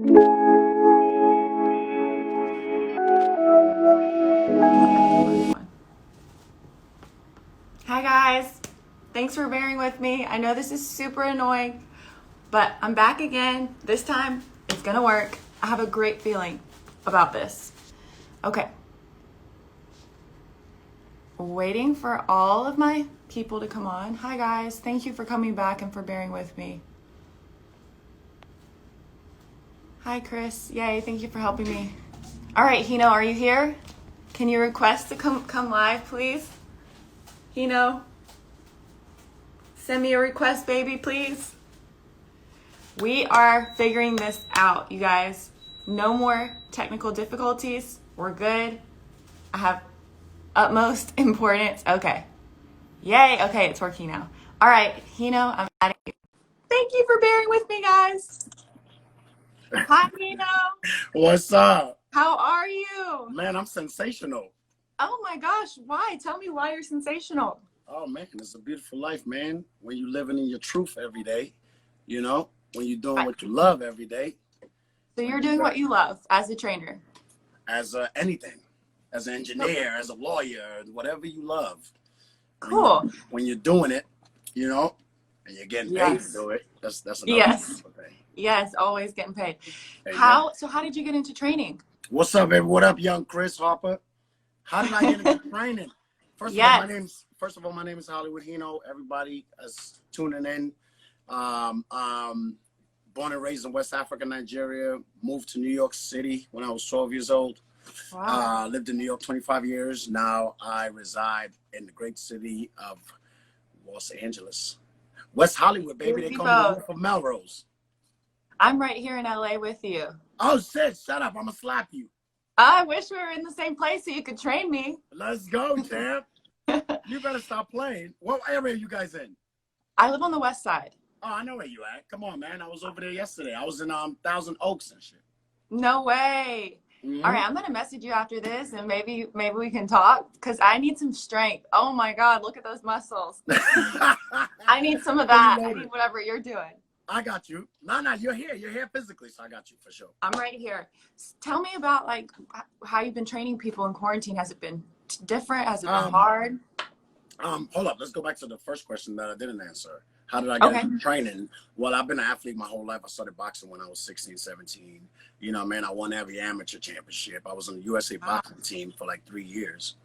Hi guys, thanks for bearing with me. I know this is super annoying, but I'm back again. This time it's gonna work. I have a great feeling about this. Okay. Waiting for all of my people to come on. Hi guys, thank you for coming back and for bearing with me. Hi Chris, yay, thank you for helping me. All right, Hino, are you here? Can you request to come live, please? Hino, send me a request, baby, please. We are figuring this out, you guys. No more technical difficulties. We're good. I have utmost importance. Okay. Yay. Okay, it's working now. All right, Hino, I'm adding you. Thank you for bearing with me, guys. Hi, Hino. What's up? How are you? Man, I'm sensational. Oh my gosh, why? Tell me why you're sensational. Oh man, it's a beautiful life, man. When you living in your truth every day, you know, when you're doing what you love every day. So you're doing what you love as a trainer? As anything, as an engineer, as a lawyer, whatever you love. Cool. When you're doing it, you know, and you're getting paid to do it, that's another yes. thing. Yes, always getting paid. Amen. So how did you get into training? What's up, baby? What up, young Chris Harper? How did I get into training? First of all, my name is Hollywood Hino. Everybody is tuning in. Born and raised in West Africa, Nigeria. Moved to New York City when I was 12 years old. Wow. Lived in New York 25 years. Now I reside in the great city of Los Angeles. West Hollywood, baby. They call me the Wolf of Melrose. I'm right here in LA with you. Oh, shit. Shut up. I'm going to slap you. I wish we were in the same place so you could train me. Let's go, champ. You better stop playing. What area are you guys in? I live on the west side. Oh, I know where you at. Come on, man. I was over there yesterday. I was in Thousand Oaks and shit. No way. Mm-hmm. All right, I'm gonna message you after this, and maybe we can talk because I need some strength. Oh my God, look at those muscles. I need some of that. I need whatever you're doing. I got you. No, you're here. You're here physically, so I got you for sure. I'm right here. Tell me about like how you've been training people in quarantine. Has it been different? Has it been hard? Hold up. Let's go back to the first question that I didn't answer. How did I get into training? Well, I've been an athlete my whole life. I started boxing when I was 16, 17. You know, man, I won every amateur championship. I was on the USA boxing team for like 3 years.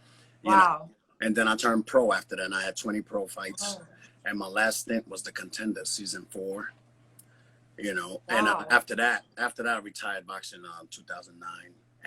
You know? And then I turned pro after that, and I had 20 pro fights. And my last stint was the Contender, season 4. You know, and after that, I retired boxing in 2009.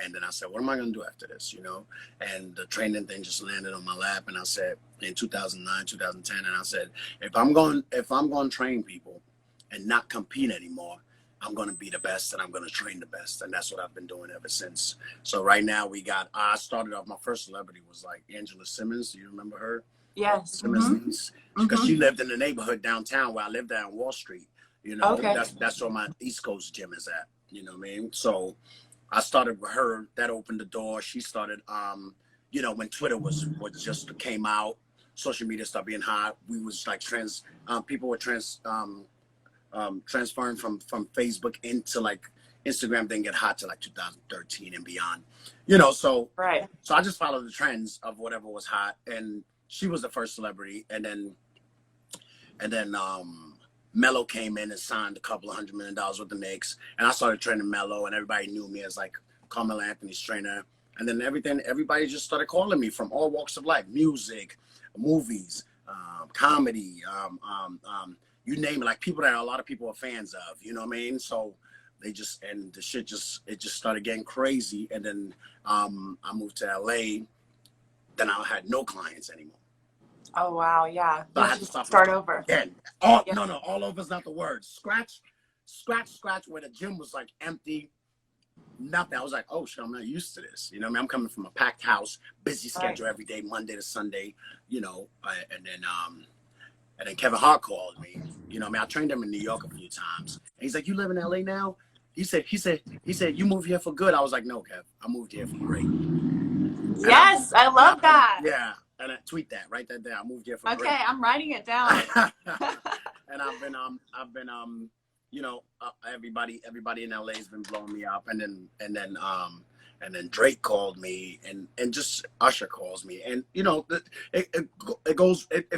And then I said, what am I going to do after this, you know? And the training thing just landed on my lap. And I said, in 2009, 2010, and I said, if I'm going to train people and not compete anymore, I'm going to be the best and I'm going to train the best. And that's what I've been doing ever since. So right now I started off, my first celebrity was like Angela Simmons. Do you remember her? Yes. Simmons, because she lived in the neighborhood downtown where I lived at on Wall Street. You know, that's where my East Coast gym is at. You know what I mean? So I started with her. That opened the door. She started, you know, when Twitter was just came out, social media started being hot. We was like people were transferring from Facebook into like Instagram. Didn't get hot till like 2013 and beyond. You know, so So I just followed the trends of whatever was hot, and she was the first celebrity, and then Melo came in and signed a couple of $100 million with the Knicks, and I started training Melo, and everybody knew me as like Carmelo Anthony's trainer. And then everybody just started calling me from all walks of life: music, movies, comedy, you name it. Like people that a lot of people are fans of. You know what I mean? So the shit just started getting crazy. And then I moved to LA. Then I had no clients anymore. Oh wow, yeah. So I had to start over. Again. No, all over is not the word. Scratch where the gym was like empty. Nothing. I was like, oh shit, I'm not used to this. You know what I mean? I'm coming from a packed house, busy schedule every day, Monday to Sunday, you know, and then Kevin Hart called me. You know what I mean? I trained him in New York a few times. And he's like, you live in LA now? He said, you moved here for good. I was like, no, Kev, I moved here for great. Yes, I love that. Yeah. And I tweet that, write that down. I moved here for great. Okay, I'm writing it down. And I've been everybody in LA has been blowing me up, and then Drake called me, and just Usher calls me, and it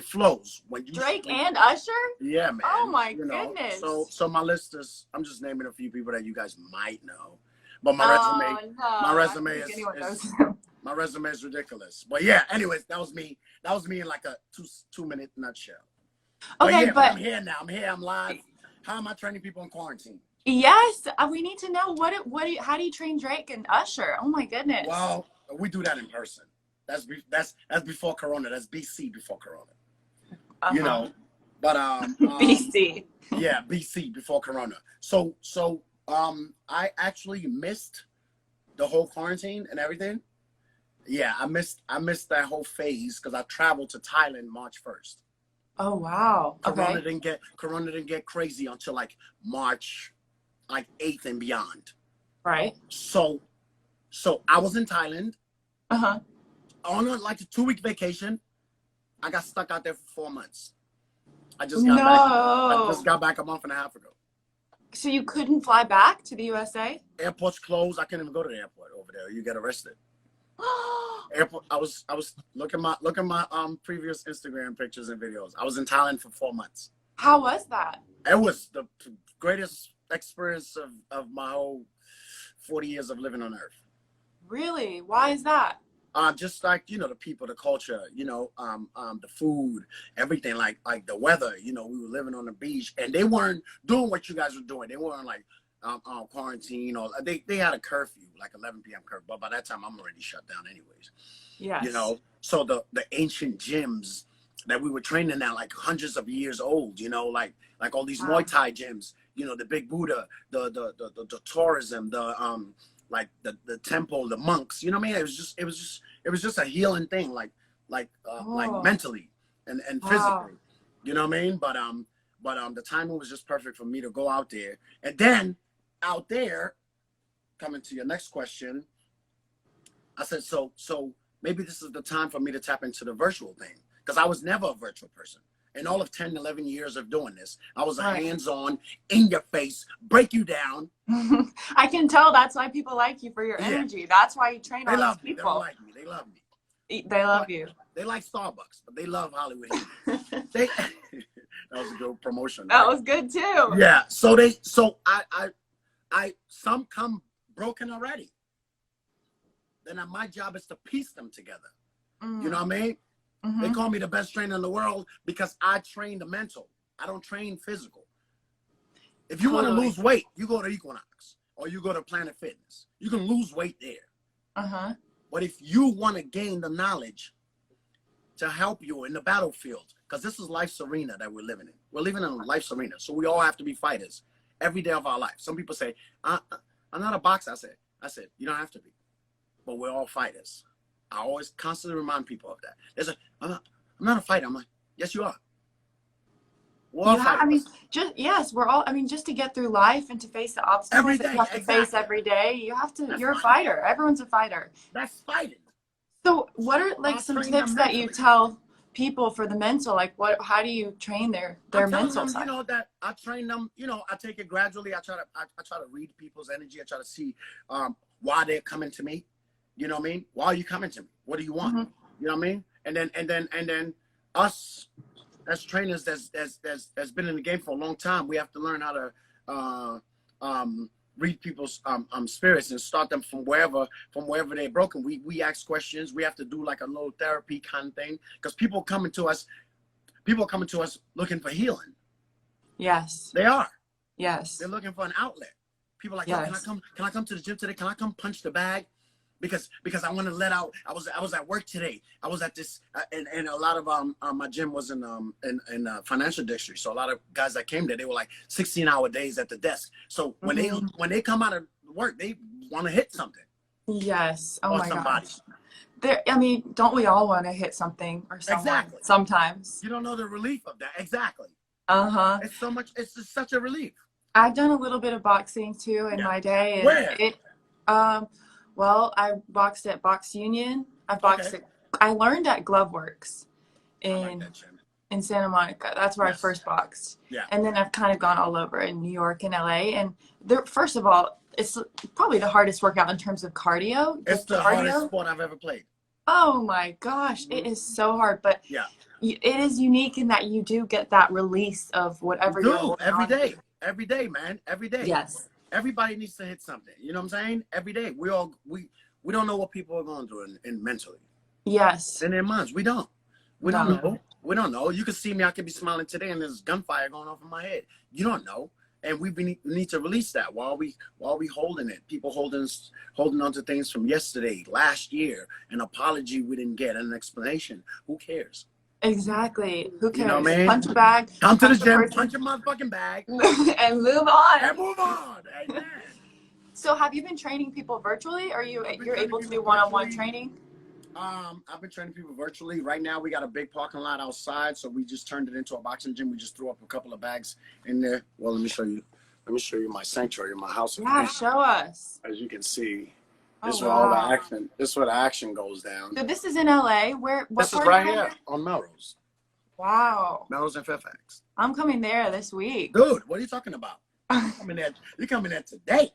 flows when you Drake and Usher. Yeah, man. Oh my goodness. So my list is, I'm just naming a few people that you guys might know, but my resume is ridiculous. But yeah, anyways, that was me in like a 2-minute nutshell. Okay, but I'm here now. I'm live. How am I training people in quarantine? Yes, we need to know how do you train Drake and Usher? Oh my goodness. Well, we do that in person. That's before Corona. That's BC before Corona. But BC. Yeah, BC before Corona. So I actually missed the whole quarantine and everything. Yeah, I missed that whole phase because I traveled to Thailand March 1st. Oh wow. Corona didn't get crazy until like March 8th and beyond. Right. So I was in Thailand. On a 2-week vacation. I got stuck out there for 4 months. I just got back a month and a half ago. So you couldn't fly back to the USA? Airport's closed. I couldn't even go to the airport over there. You get arrested. Airport. I was look at my previous Instagram pictures and videos. I was in Thailand for 4 months. How was that? It was the greatest experience of my whole 40 years of living on Earth. Really? Why is that? Just like, the people, the culture, the food, everything, like the weather, we were living on the beach, and they weren't doing what you guys were doing. They weren't like quarantine, or they had a curfew, like 11 p.m. curfew, but by that time I'm already shut down anyways. Yes. So the ancient gyms that we were training at, like hundreds of years old, like all these Muay Thai gyms, the Big Buddha, the tourism, like the temple, the monks, you know what I mean? It was just a healing thing, like mentally and physically, you know what I mean? But the timing was just perfect for me to go out there. And then out there, coming to your next question, I said, so maybe this is the time for me to tap into the virtual thing, because I was never a virtual person. In all of 10, 11 years of doing this, I was a hands-on, in your face, break you down. I can tell. That's why people like you, for your energy. That's why you train all these people. They don't like me. They love me. They love you. They like Starbucks, but they love Hollywood. That was a good promotion. That was good too. Yeah. So some come broken already. Then my job is to piece them together. You know what I mean? Mm-hmm. They call me the best trainer in the world because I train the mental. I don't train physical. If you want to lose weight, you go to Equinox or you go to Planet Fitness. You can lose weight there. But if you want to gain the knowledge to help you in the battlefield, because this is life's arena that we're living in. We're living in life's arena. So we all have to be fighters every day of our life. Some people say, I'm not a boxer. I said, you don't have to be. But we're all fighters. I always constantly remind people of that. I'm not a fighter. I'm like, yes, you are. We're all fighters. We're all. Just to get through life and to face the obstacles that you have to face every day, you have to. You're a fighter. Everyone's a fighter. That's fighting. So, what are some tips that you tell people for the mental? Like, how do you train their mental side? That I train them. I take it gradually. I try to read people's energy. I try to see why they're coming to me. You know what I mean? Why are you coming to me? What do you want? Mm-hmm. You know what I mean? And then us as trainers that's been in the game for a long time, we have to learn how to read people's spirits and start them from wherever they're broken. We ask questions. We have to do like a little therapy kind of thing, because people coming to us looking for healing. Yes. They are. Yes. They're looking for an outlet. People are like, yes. Can I come to the gym today? Can I come punch the bag? Because I want to let out. I was at work today. I was at this, and a lot of my gym was in financial district. So a lot of guys that came there, they were like 16-hour days at the desk. So when they come out of work, they want to hit something. Yes. Oh my gosh. Don't we all want to hit something or someone? Exactly. Sometimes. You don't know the relief of that. Exactly. It's so much. It's just such a relief. I've done a little bit of boxing too in my day. And where? Well, I boxed at Box Union. I boxed I learned at Gloveworks in in Santa Monica. That's where I first boxed. Yeah. And then I've kind of gone all over in New York and LA. And first of all, it's probably the hardest workout in terms of cardio. It's the hardest sport I've ever played. Oh my gosh, it is so hard. But yeah, it is unique in that you do get that release of whatever you're holding every on day. to. Every day, man. Every day. Yes. Everybody needs to hit something. You know what I'm saying? Every day. We don't know what people are going through in mentally. Yes. In their minds. We don't know. We don't know. You can see me, I could be smiling today and there's gunfire going off in my head. You don't know. And we need to release that while we holding it. People holding on to things from yesterday, last year, an apology we didn't get, an explanation. Who cares? Exactly. Who cares? You know what I mean? Punch a bag. Come to the gym, punch your motherfucking bag. and move on. And move on. Amen. So have you been training people virtually? Or you're able to do one-on-one training? I've been training people virtually. Right now we got a big parking lot outside, so we just turned it into a boxing gym. We just threw up a couple of bags in there. Well, let me show you my sanctuary, my house. Yeah, show us. As you can see, this is Oh, where all wow. the action. This is where the action goes down. So this is in LA. What This is part right of LA? here on Melrose. Wow. Melrose and Fairfax. I'm coming there this week. Dude, what are you talking about? You're coming there today.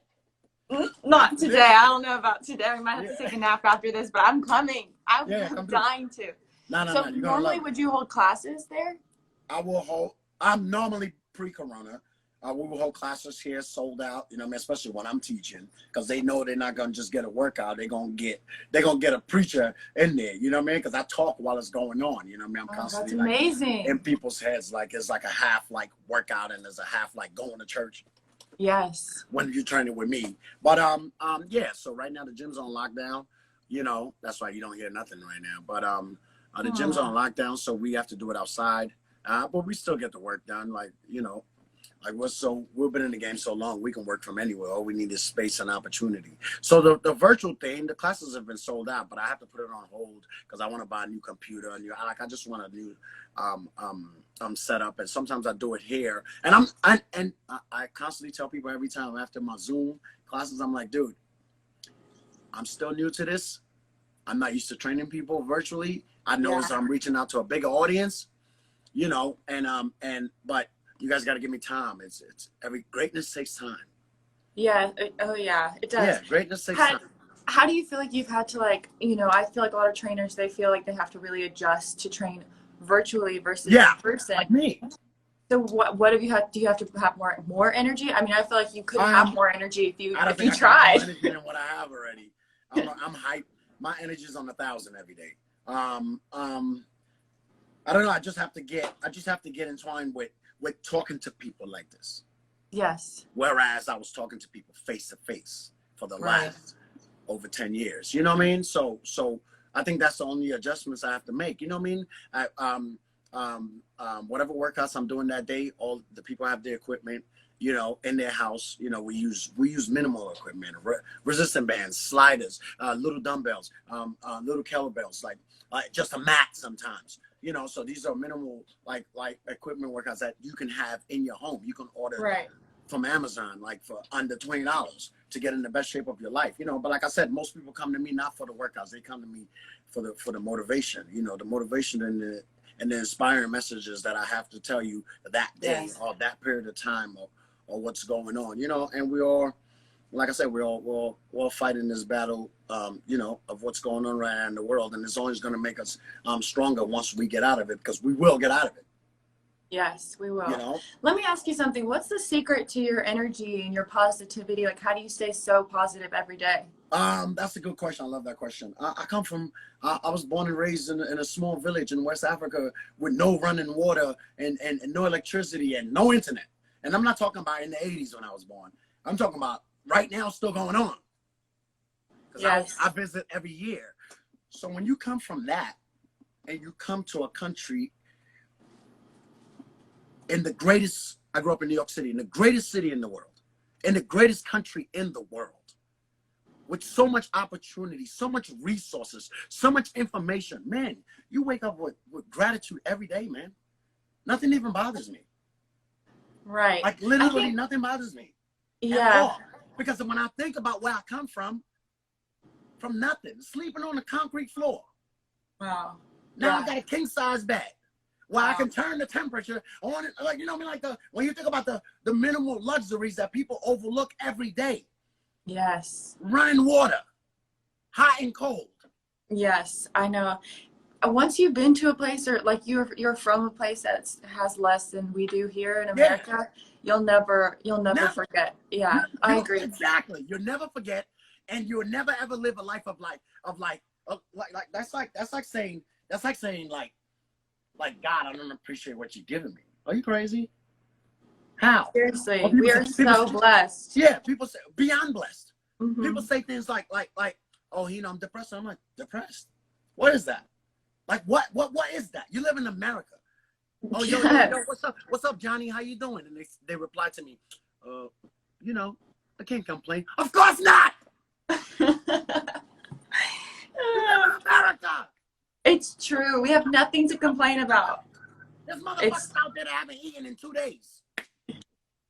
Not today. I don't know about today. I might have to take a nap after this, but I'm coming. I'm dying to. No, So normally, would you hold classes there? I'm normally pre-corona. We will hold classes here, sold out. You know what I mean? Especially when I'm teaching, because they know they're not gonna just get a workout. They're gonna get a preacher in there. You know what I mean? Because I talk while it's going on. You know what I mean? I'm constantly that's amazing. in people's heads, like it's like a half like workout and there's a half like going to church. Yes. When you're training with me, but yeah. So right now the gym's on lockdown. You know, that's why you don't hear nothing right now. But the gym's on lockdown, so we have to do it outside. But we still get the work done. Like, you know, we've been in the game so long, we can work from anywhere. All we need is space and opportunity. So the virtual thing, the classes have been sold out, but I have to put it on hold because I want to buy a new computer, I just want a new setup. And sometimes I do it here, and I constantly tell people every time after my Zoom classes, I'm like, dude, I'm still new to this. I'm not used to training people virtually. I know as I'm reaching out to a bigger audience, you know, but you guys got to give me time. It's every greatness takes time. Yeah. Oh yeah, it does. Yeah, greatness takes time. How do you feel like you've had to, like, you know, I feel like a lot of trainers, they feel like they have to really adjust to train virtually versus in person. Like me. So what have you had? Do you have to have more energy? I mean, I feel like you could have more energy if you tried. More energy than what I have already. I'm hyped. My energy is on 1,000 every day. I don't know. I just have to get entwined with talking to people like this. Yes. Whereas I was talking to people face to face for the last over 10 years. You know what I mean? So I think that's the only adjustments I have to make. You know what I mean? Whatever workouts I'm doing that day, all the people have their equipment, you know, in their house. You know, we use minimal equipment, resistant bands, sliders, little dumbbells, little kettlebells, like just a mat sometimes. You know, so these are minimal like equipment workouts that you can have in your home. You can order from Amazon like for under $20 to get in the best shape of your life. You know, but like I said, most people come to me not for the workouts. They come to me for the motivation. You know, the motivation and the inspiring messages that I have to tell you that day or that period of time or what's going on. You know, and we all, like I said, we're all fighting this battle, you know, of what's going on right now in the world. And it's always going to make us stronger once we get out of it, because we will get out of it. Yes, we will. You know? Let me ask you something. What's the secret to your energy and your positivity? Like, how do you stay so positive every day? That's a good question. I love that question. I come from, I was born and raised in a small village in West Africa with no running water and no electricity and no internet. And I'm not talking about in the 80s when I was born. I'm talking about right now, still going on. Because I visit every year. So when you come from that and you come to a country in the greatest, I grew up in New York City, in the greatest city in the world, in the greatest country in the world, with so much opportunity, so much resources, so much information. Man, you wake up with gratitude every day, man. Nothing even bothers me. Right. Like literally nothing bothers me. Yeah. Because when I think about where I come from nothing, sleeping on a concrete floor. Wow. Now I got a king size bed where I can turn the temperature on it. Like, you know what I mean? Like when you think about the minimal luxuries that people overlook every day. Yes. Running water, hot and cold. Yes, I know. Once you've been to a place, or like you're from a place that has less than we do here in America, you'll never forget. Yeah, I agree. Exactly. You'll never forget, and you'll never ever live a life of like that's like saying like God, I don't appreciate what you're giving me. Are you crazy? How? Seriously, we are so blessed. Yeah, people say beyond blessed. Mm-hmm. People say things like, oh, you know, I'm depressed. I'm like, depressed? What is that? Like, what is that? You live in America. Oh, yo, what's up, Johnny? How you doing? And they reply to me, you know, I can't complain. Of course not. You live in America. It's true. We have nothing to complain about. There's motherfuckers out there that haven't eaten in 2 days.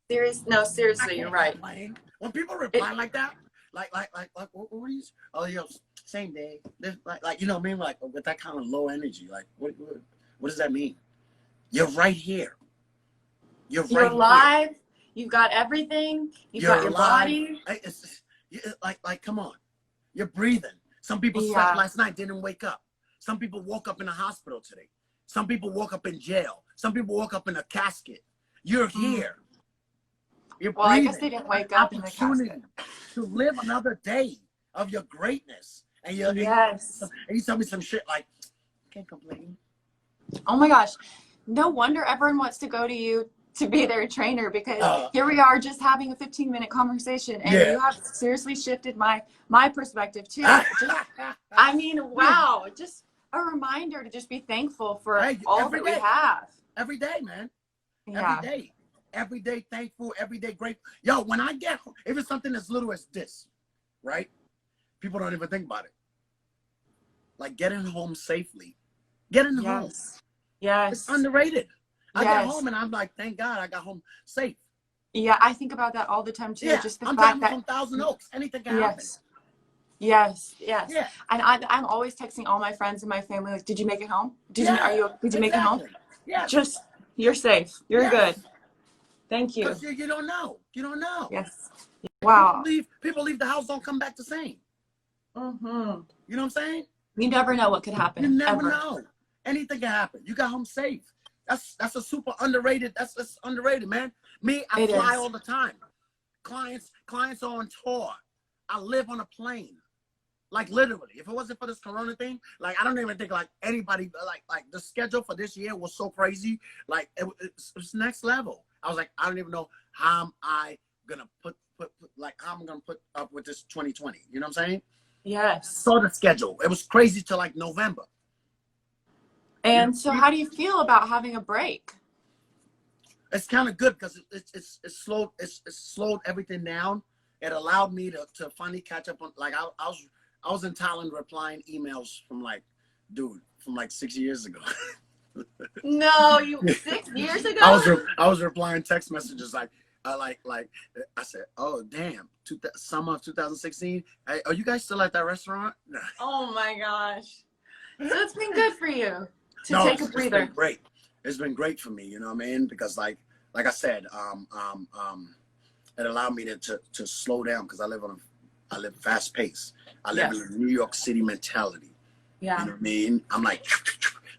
Seriously, you're right. Complain. When people reply like that, like, what are you? Oh, yo, same day. Like, you know what I mean? Like, with that kind of low energy. Like, what does that mean? You're right here. You're alive. Here. You've got everything. You've got your body. Like, come on. You're breathing. Some people slept last night, didn't wake up. Some people woke up in a hospital today. Some people woke up in jail. Some people woke up in a casket. You're here. You're breathing. I guess they didn't wake up in the casket. To live another day of your greatness. And you tell me some shit like, can't complain. Oh my gosh. No wonder everyone wants to go to you to be their trainer, because here we are just having a 15-minute conversation, and you have seriously shifted my perspective too. I mean, wow. Just a reminder to just be thankful for all that we have. Every day, man. Yeah. Every day thankful, every day grateful. Yo, when I get home, if it's something as little as this, right? People don't even think about it. Like getting home safely. Getting home. Yes. It's underrated. I get home and I'm like, thank God I got home safe. Yeah, I think about that all the time too. Yeah, just the I'm fact that from Thousand Oaks. Anything can happen. Yes. Yeah. And I'm always texting all my friends and my family, like, did you make it home? Did you make it home? Yeah. Just, you're safe. You're good. Thank you. Because you don't know. You don't know. Yes. Wow. People leave the house, don't come back the same. Mm-hmm. You know what I'm saying? You never know what could happen. You never know. Anything can happen. You got home safe. That's a super underrated. That's underrated, man. Me, I fly all the time. Clients are on tour. I live on a plane. Like literally. If it wasn't for this Corona thing, like I don't even think like anybody like the schedule for this year was so crazy. Like it's next level. I was like, I don't even know how I'm gonna put up with this 2020. You know what I'm saying? Yes. Saw the schedule. It was crazy till like November. And so how do you feel about having a break? It's kind of good because it's slowed everything down. It allowed me to finally catch up on, like I was in Thailand replying emails from like 6 years ago. No, 6 years ago? I was replying text messages like I said, oh damn, summer of 2016. Hey, are you guys still at that restaurant? Oh my gosh. So it's been good for you to take a breather. It's been great. It's been great for me, you know what I mean? Because like I said, it allowed me to slow down because I live fast pace. I live in a New York City mentality. Yeah. You know what I mean? I'm like,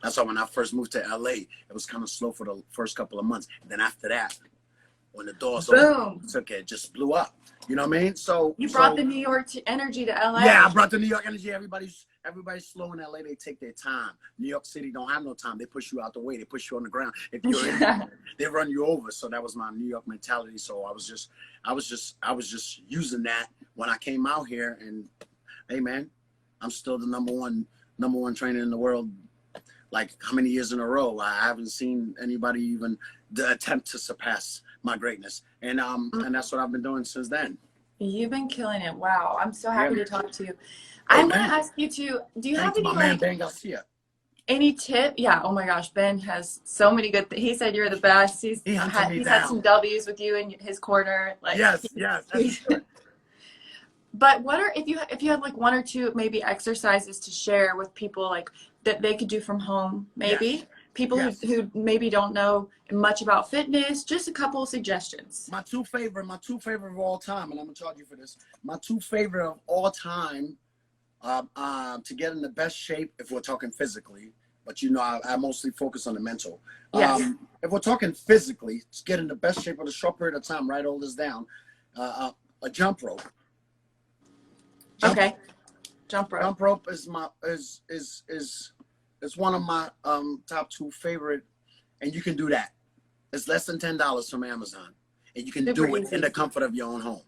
that's why when I first moved to LA, it was kind of slow for the first couple of months. And then after that, when the doors opened, it just blew up. You know what I mean? So you brought the New York energy to LA. Yeah, I brought the New York energy. Everybody's slow in LA. They take their time. New York City don't have no time. They push you out the way. They push you on the ground. If you're in, they run you over. So that was my New York mentality. So I was just using that when I came out here. And hey, man, I'm still the number one trainer in the world. Like how many years in a row? I haven't seen anybody even attempt to surpass my greatness. And that's what I've been doing since then. You've been killing it. Wow. I'm so happy to talk to you. I'm going to ask you do you have any man, Ben Garcia. Any tip? Yeah. Oh my gosh. Ben has so many good he said you're the best. He's had some W's with you in his corner. Like yes. That's good. But what are if you had like one or two maybe exercises to share with people like that they could do from home, maybe people who maybe don't know much about fitness? Just a couple of suggestions. My two favorite of all time, and I'm gonna charge you for this. My two favorite of all time, to get in the best shape, if we're talking physically, but you know, I mostly focus on the mental. Yes. If we're talking physically, to get in the best shape of a short period of time, write all this down. A jump rope. Okay. Jump rope. Jump rope is one of my top two favorite, and you can do that. It's less than $10 from Amazon, and you can do it in the comfort of your own home.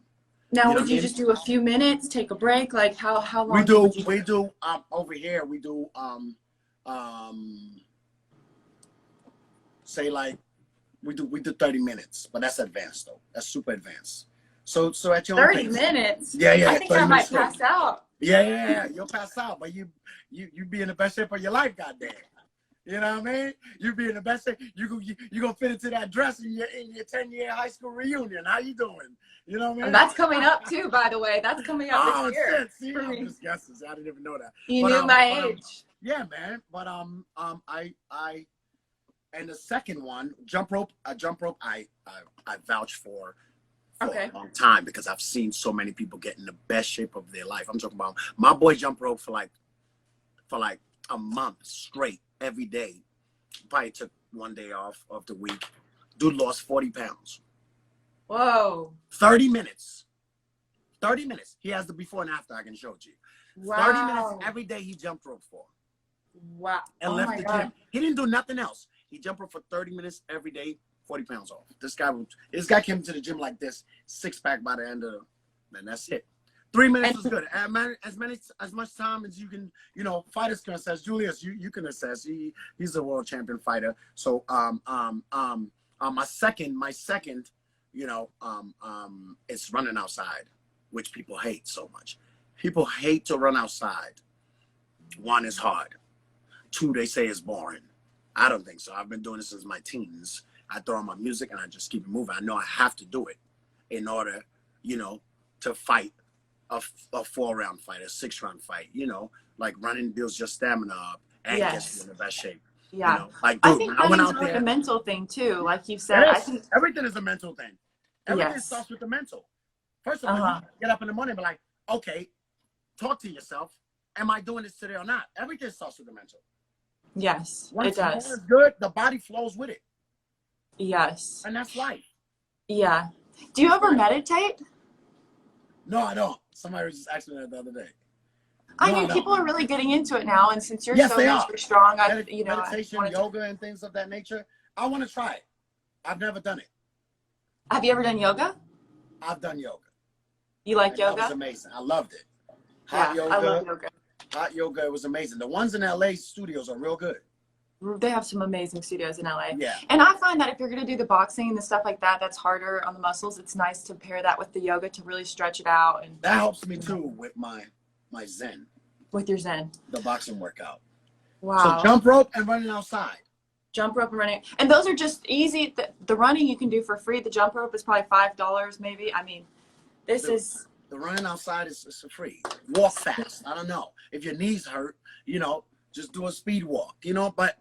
Now, would you just do a few minutes, take a break? Like how long? We do over here. We do say like we do 30 minutes, but that's advanced though. That's super advanced. So at your 30 minutes. Yeah. I think I might pass out. Yeah. You'll pass out, but you be in the best shape of your life, goddamn. You know what I mean? You be in the best shape. You gonna fit into that dress in your 10-year high school reunion. How you doing? You know what I mean? And that's coming up too, by the way. That's coming up this year. Shit. See, I'm just guessing. I didn't even know that. You knew my age. Yeah, man. But I and the second one, jump rope. I vouch for a long time because I've seen so many people get in the best shape of their life. I'm talking about my boy jump rope for like a month straight every day. Probably took one day off of the week. Dude lost 40 pounds. Whoa. 30 minutes. 30 minutes. He has the before and after. I can show it to you. Wow. 30 minutes every day he jumped rope for. Wow. And left the gym. He didn't do nothing else. He jumped rope for 30 minutes every day, 40 pounds off. This guy came to the gym like this, 6-pack by the end of man, that's it. 3 minutes is good. As much time as you can, you know, fighters can assess. Julius, you can assess. He's a world champion fighter. So my second, you know, it's running outside, which people hate so much. People hate to run outside. One is hard. Two, they say is boring. I don't think so. I've been doing this since my teens. I throw on my music and I just keep it moving. I know I have to do it in order, you know, to fight a 4-round fight, a 6-round fight, you know, like running builds your stamina up and gets you in the best shape. Yeah. You know, like, dude, I think that is like a mental thing too. Like you said, I think everything is a mental thing. Everything starts with the mental. First of all, you get up in the morning and be like, okay, talk to yourself. Am I doing this today or not? Everything starts with the mental. Yes, Once it does. Once it's good, the body flows with it. Yes. And that's life. Yeah. Do you ever meditate? No, I don't. Somebody was just asking me that the other day. I mean, people are really getting into it now, and since you're so strong, meditation, yoga, and things of that nature. I want to try it. I've never done it. Have you ever done yoga? I've done yoga. You like yoga? That was amazing. I loved it. I love yoga. Hot yoga, it was amazing. The ones in LA studios are real good. They have some amazing studios in LA. Yeah. And I find that if you're going to do the boxing and the stuff like that, that's harder on the muscles. It's nice to pair that with the yoga to really stretch it out. And that helps me too with my Zen. With your Zen. The boxing workout. Wow. So jump rope and running outside. Jump rope and running. And those are just easy. The running you can do for free. The jump rope is probably $5 maybe. I mean, the running outside is free. Walk fast. I don't know. If your knees hurt, you know, just do a speed walk, you know, but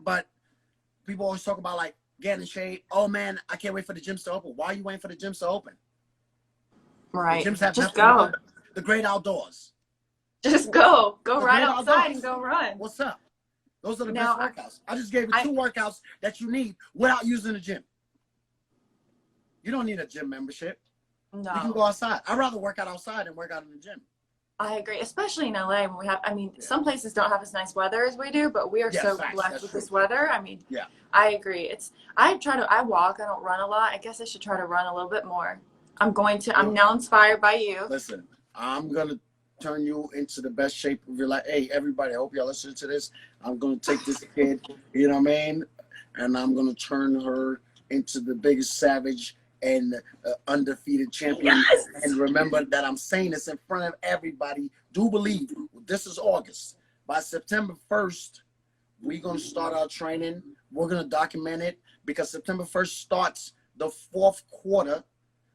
people always talk about like getting in shape. Oh man, I can't wait for the gyms to open. Why are you waiting for the gyms to open? Right. The gyms have just go. The great outdoors. Just go. Go right outside and go run. What's up? Those are the best workouts. I just gave you 2 workouts that you need without using the gym. You don't need a gym membership. No. You can go outside. I'd rather work out outside than work out in the gym. I agree, especially in LA when we have, I mean, some places don't have as nice weather as we do, but we are so blessed with this weather. I mean, I agree. I walk, I don't run a lot. I guess I should try to run a little bit more. I'm now inspired by you. Listen, I'm going to turn you into the best shape of your life. Hey, everybody, I hope y'all listen to this. I'm going to take this kid, you know what I mean? And I'm going to turn her into the biggest savage and undefeated champion. Yes. And remember that I'm saying this in front of everybody. Do believe this is August. By September 1st, we're going to start our training. We're going to document it because September 1st starts the 4th quarter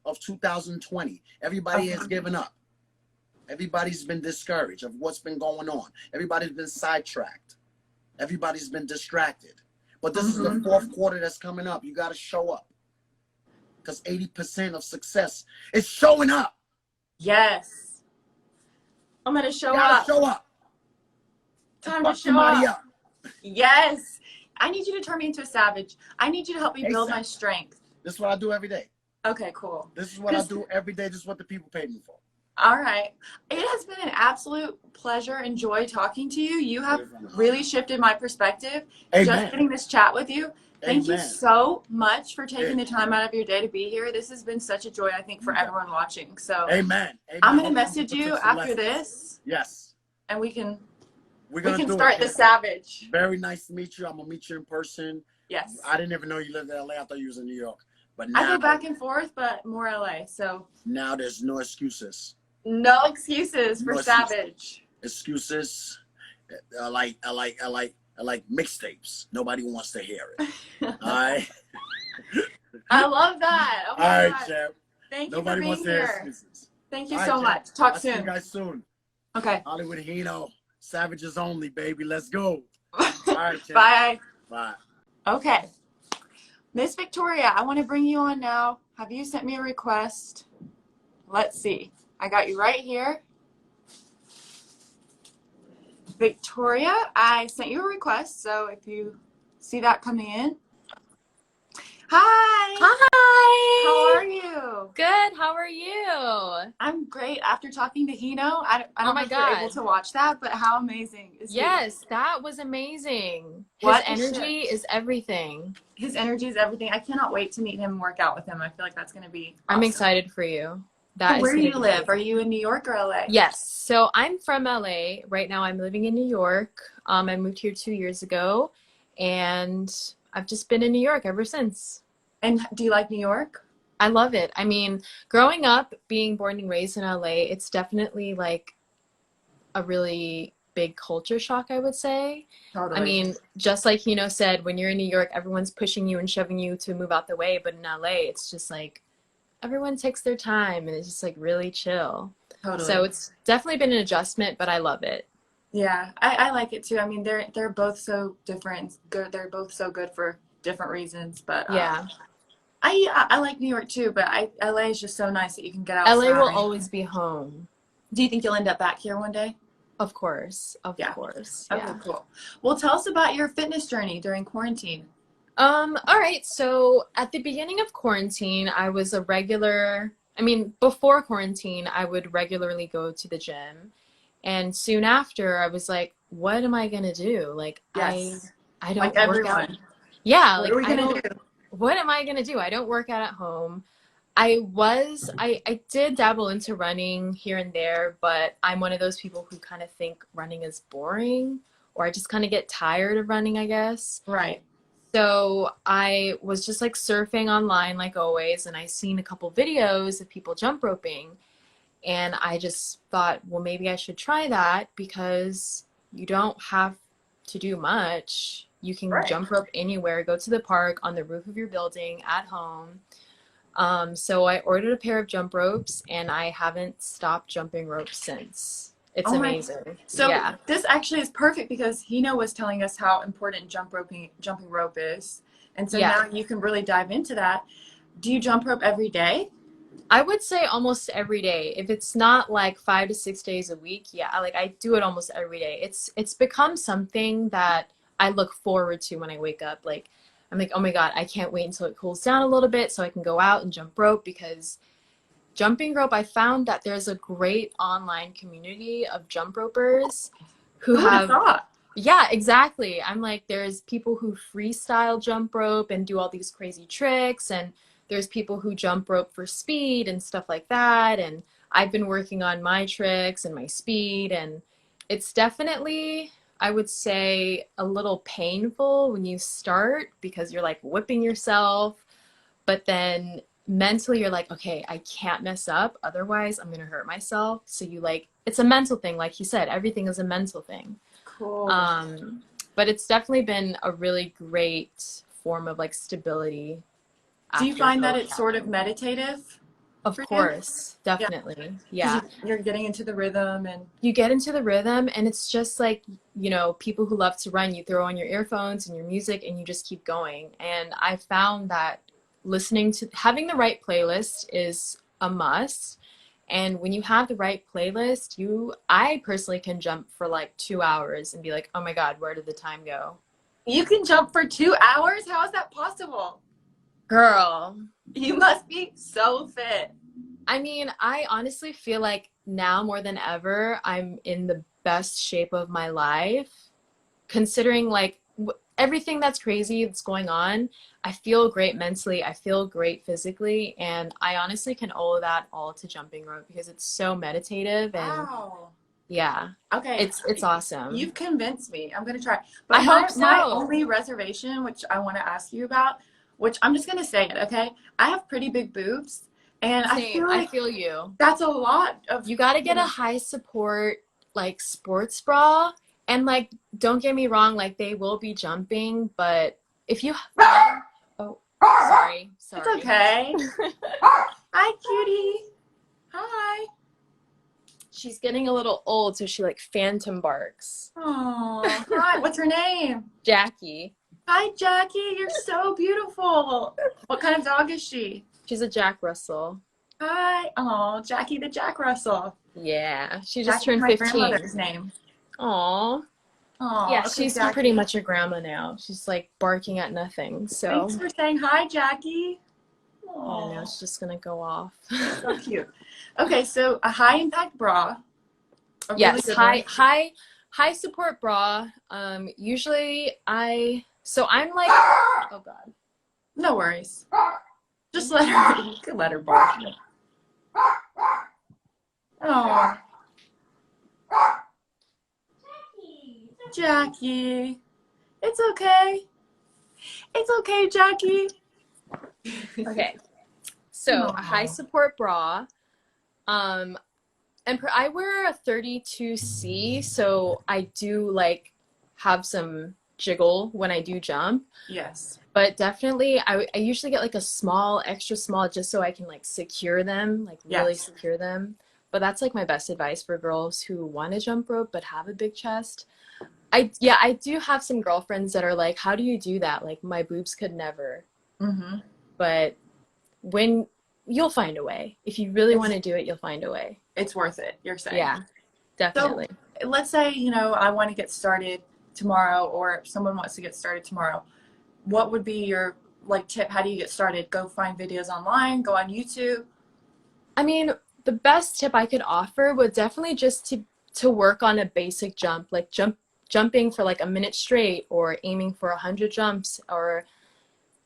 of 2020. Everybody has given up. Everybody's been discouraged of what's been going on. Everybody's been sidetracked. Everybody's been distracted. But this is the fourth quarter that's coming up. You got to show up. Because 80% of success is showing up. Yes. I'm going to show you up. Show up. Time to show up. Yes. I need you to turn me into a savage. I need you to help me build my strength. This is what I do every day. Okay, cool. This is what I do every day. This is what the people pay me for. All right. It has been an absolute pleasure and joy talking to you. You have really shifted my perspective. Amen. Just getting this chat with you. Thank you so much for taking the time out of your day to be here. This has been such a joy, I think, for everyone watching. So Amen. I'm going to message you after this. Yes. And we can start the savage. Very nice to meet you. I'm going to meet you in person. Yes. I didn't even know you lived in LA. I thought you was in New York. But now, I go back and forth, but more LA. So now there's no excuses. No excuses for savage. Excuses. I like mixtapes. Nobody wants to hear it. All right. I love that. Oh all right, champ. Thank you for being here. Thank you so much. I'll soon. See you guys soon. Okay. Hollywood Hino. Savages only, baby. Let's go. All right, champ. Bye. Bye. Okay. Miss Victoria, I want to bring you on now. Have you sent me a request? Let's see. I got you right here. Victoria, I sent you a request, so if you see that coming in. Hi. Hi. How are you? Good. How are you? I'm great. After talking to Hino, I don't know if God. you're able to watch that, but how amazing is he? Yes, that was amazing. His energy is everything. His energy is everything. I cannot wait to meet him and work out with him. I feel like that's going to be awesome. I'm excited for you. Where do you live? Are you in New York or LA? Yes. So I'm from LA. Right now I'm living in New York. I moved here 2 years ago, and I've just been in New York ever since. And do you like New York? I love it. I mean, growing up, being born and raised in LA, it's definitely like a really big culture shock, I would say. Totally. I mean, just like Hino said, when you're in New York, everyone's pushing you and shoving you to move out the way. But in LA, it's just like everyone takes their time and it's just like really chill. Totally. So it's definitely been an adjustment, but I love it. Yeah, I like it too. I mean, they're both so different. Good. They're both so good for different reasons. But yeah. I like New York too, but LA is just so nice that you can get outside. LA will always be home. Do you think you'll end up back here one day? Of course. Of course. Okay, cool. Well, tell us about your fitness journey during quarantine. All right. So at the beginning of quarantine, I was before quarantine, I would regularly go to the gym. And soon after, I was like, what am I going to do? Like, yes. I don't like work out. Everyone. Yeah. What are we going to do? What am I going to do? I don't work out at home. I did dabble into running here and there, but I'm one of those people who kind of think running is boring, or I just kind of get tired of running, I guess. Right. So I was just like surfing online like always, and I seen a couple videos of people jump roping, and I just thought, well, maybe I should try that because you don't have to do much. You can jump rope anywhere, go to the park, on the roof of your building, at home. So I ordered a pair of jump ropes, and I haven't stopped jumping rope since. It's amazing. So this actually is perfect because Hino was telling us how important jumping rope is. And so now you can really dive into that. Do you jump rope every day? I would say almost every day. If it's not like 5 to 6 days a week, I do it almost every day. It's become something that I look forward to when I wake up. Like, I'm like, oh my God, I can't wait until it cools down a little bit so I can go out and jump rope, because jumping rope, I found that there's a great online community of jump ropers who have. Yeah, exactly. I'm like, there's people who freestyle jump rope and do all these crazy tricks, and there's people who jump rope for speed and stuff like that. And I've been working on my tricks and my speed, and it's definitely, I would say, a little painful when you start because you're like whipping yourself, but then mentally you're like, okay, I can't mess up, otherwise I'm gonna hurt myself. So it's a mental thing, like you said, everything is a mental thing. Cool. But it's definitely been a really great form of like stability. Do you find that it's sort of meditative? Of for you? course, definitely. 'Cause Yeah. you're getting into the rhythm and You get into the rhythm, and it's just like, you know, people who love to run, you throw on your earphones and your music and you just keep going. And I found that having the right playlist is a must. And when you have the right playlist, I personally can jump for like 2 hours and be like, oh my God, where did the time go? you can jump for 2 hours? How is that possible? Girl, You must be so fit. I mean, I honestly feel like now more than ever, I'm in the best shape of my life, considering like everything that's crazy that's going on. I feel great mentally, I feel great physically, and I honestly can owe that all to jumping rope because it's so meditative and Wow. yeah, Okay. it's awesome. You've convinced me. I'm gonna try. I But hope my so. only reservation, which I want to ask you about, which I'm just gonna say it, okay? I have pretty big boobs, and I Same, feel I like feel you. that's a lot of. You got to get a high support like sports bra, and like don't get me wrong, like they will be jumping, but if you oh, sorry. It's okay. Hi, cutie. Hi. She's getting a little old, so she like phantom barks. Oh, hi. What's her name? Jackie. Hi, Jackie. You're so beautiful. What kind of dog is she? She's a Jack Russell. Hi. Oh, Jackie the Jack Russell. Yeah, she just Jackie's turned my 15. grandmother's name. Aw. Oh, Yeah, okay, she's Jackie. pretty much a grandma now. She's like barking at nothing. So Thanks for saying hi, Jackie. I know Oh, it's just gonna go off. so cute. Okay, so a high impact bra. A really Yes, good one. high support bra. Usually I'm like, oh God. No worries. Just let her. You can let her bark. Oh, Jackie. It's okay. It's okay, Jackie. Okay. So a high Aw. support bra. And I wear a 32C, so I do like have some jiggle when I do jump. Yes. But definitely, I usually get like a small, extra small, just so I can like secure them, like really Yes. secure them. But that's like my best advice for girls who want to jump rope but have a big chest. I do have some girlfriends that are like, how do you do that? Like my boobs could never. Mm-hmm. But when you'll find a way. If you really want to do it, you'll find a way. It's worth it, you're saying. Yeah, definitely. So let's say, I want to get started tomorrow, or if someone wants to get started tomorrow. What would be your tip? How do you get started? Go find videos online, go on YouTube. I mean, the best tip I could offer would definitely just to work on a basic jump, like jumping for like a minute straight, or aiming for 100 jumps, or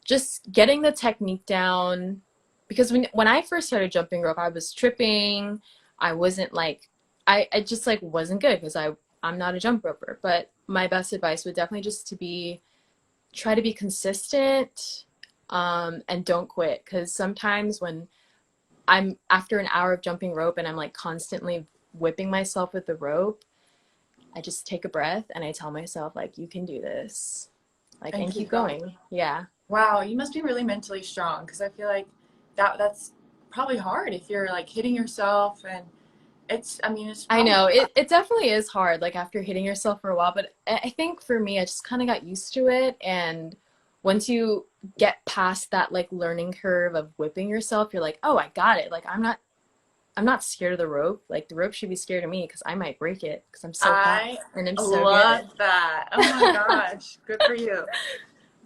just getting the technique down. Because when I first started jumping rope, I was tripping. I wasn't like, I just like wasn't good because I'm not a jump roper. But my best advice would definitely just try to be consistent, and don't quit. Because sometimes when I'm after an hour of jumping rope and I'm like constantly whipping myself with the rope, I just take a breath and I tell myself like, you can do this, like, and keep going. Yeah. Wow, you must be really mentally strong, because I feel like that's probably hard if you're like hitting yourself, and it's I know it definitely is hard, like after hitting yourself for a while, but I think for me, I just kind of got used to it. And once you get past that like learning curve of whipping yourself, you're like, oh, I got it. Like I'm not scared of the rope. Like the rope should be scared of me because I might break it because I'm so fast and I'm so love good. that. Oh my gosh, good for you.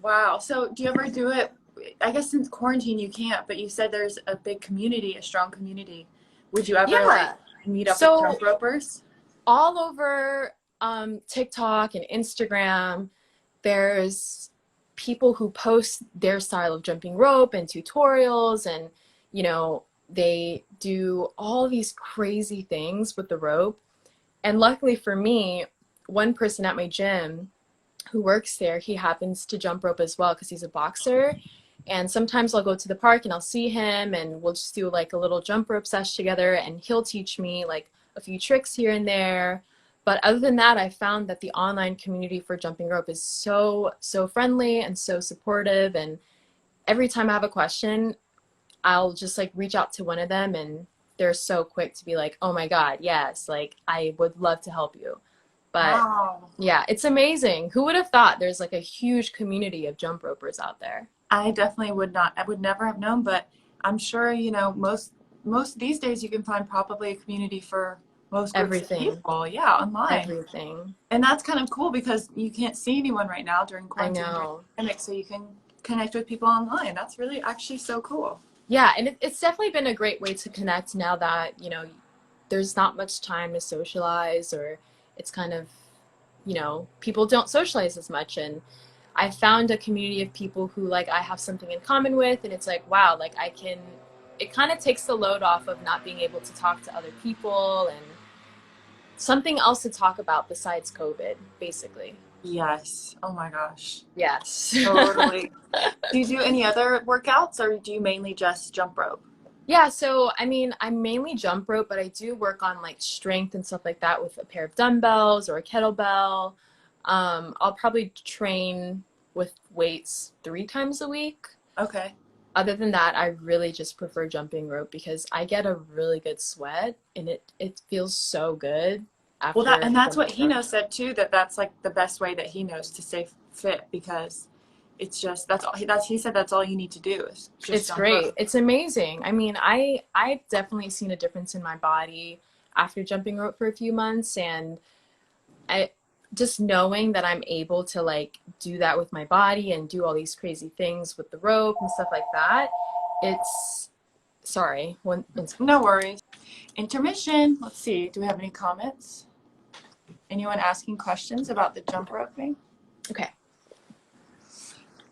Wow. So do you ever do it? I guess since quarantine you can't, but you said there's a big community, a strong community. Would you ever meet up with jump ropers? All over TikTok and Instagram, there's people who post their style of jumping rope and tutorials, and they do all these crazy things with the rope. And luckily for me, one person at my gym who works there, he happens to jump rope as well because he's a boxer. And sometimes I'll go to the park and I'll see him and we'll just do like a little jump rope sesh together, and he'll teach me like a few tricks here and there. But other than that, I found that the online community for jumping rope is so friendly and so supportive. And every time I have a question, I'll just like reach out to one of them and they're so quick to be like, oh my God, yes, like I would love to help you. But Wow. yeah, it's amazing. Who would have thought there's like a huge community of jump ropers out there? I definitely would not. I would never have known, but I'm sure, you know, most these days you can find probably a community for most groups Everything. of people. Yeah, online. Everything. And that's kind of cool because you can't see anyone right now during quarantine, I during know. the pandemic, so you can connect with people online. That's really actually so cool. Yeah, and it's definitely been a great way to connect now that, you know, there's not much time to socialize, or it's kind of, you know, people don't socialize as much. And I found a community of people who like I have something in common with, and it's like, wow, like it kind of takes the load off of not being able to talk to other people and something else to talk about besides COVID, basically. Yes. Oh my gosh. Yes. Totally. Do you do any other workouts, or do you mainly just jump rope? Yeah, so I mean, I mainly jump rope, but I do work on like strength and stuff like that with a pair of dumbbells or a kettlebell. I'll probably train with weights 3 times a week. Okay. Other than that, I really just prefer jumping rope because I get a really good sweat and it feels so good after. Well, that's what jumping Hino rope. said too, that's like the best way that he knows to stay fit, because it's just he said that's all you need to do is just It's jump great. rope. It's amazing. I mean, I've definitely seen a difference in my body after jumping rope for a few months, and I just knowing that I'm able to like do that with my body and do all these crazy things with the rope and stuff like that. It's sorry. No worries. Intermission. Let's see. Do we have any comments? Anyone asking questions about the jump roping? Okay.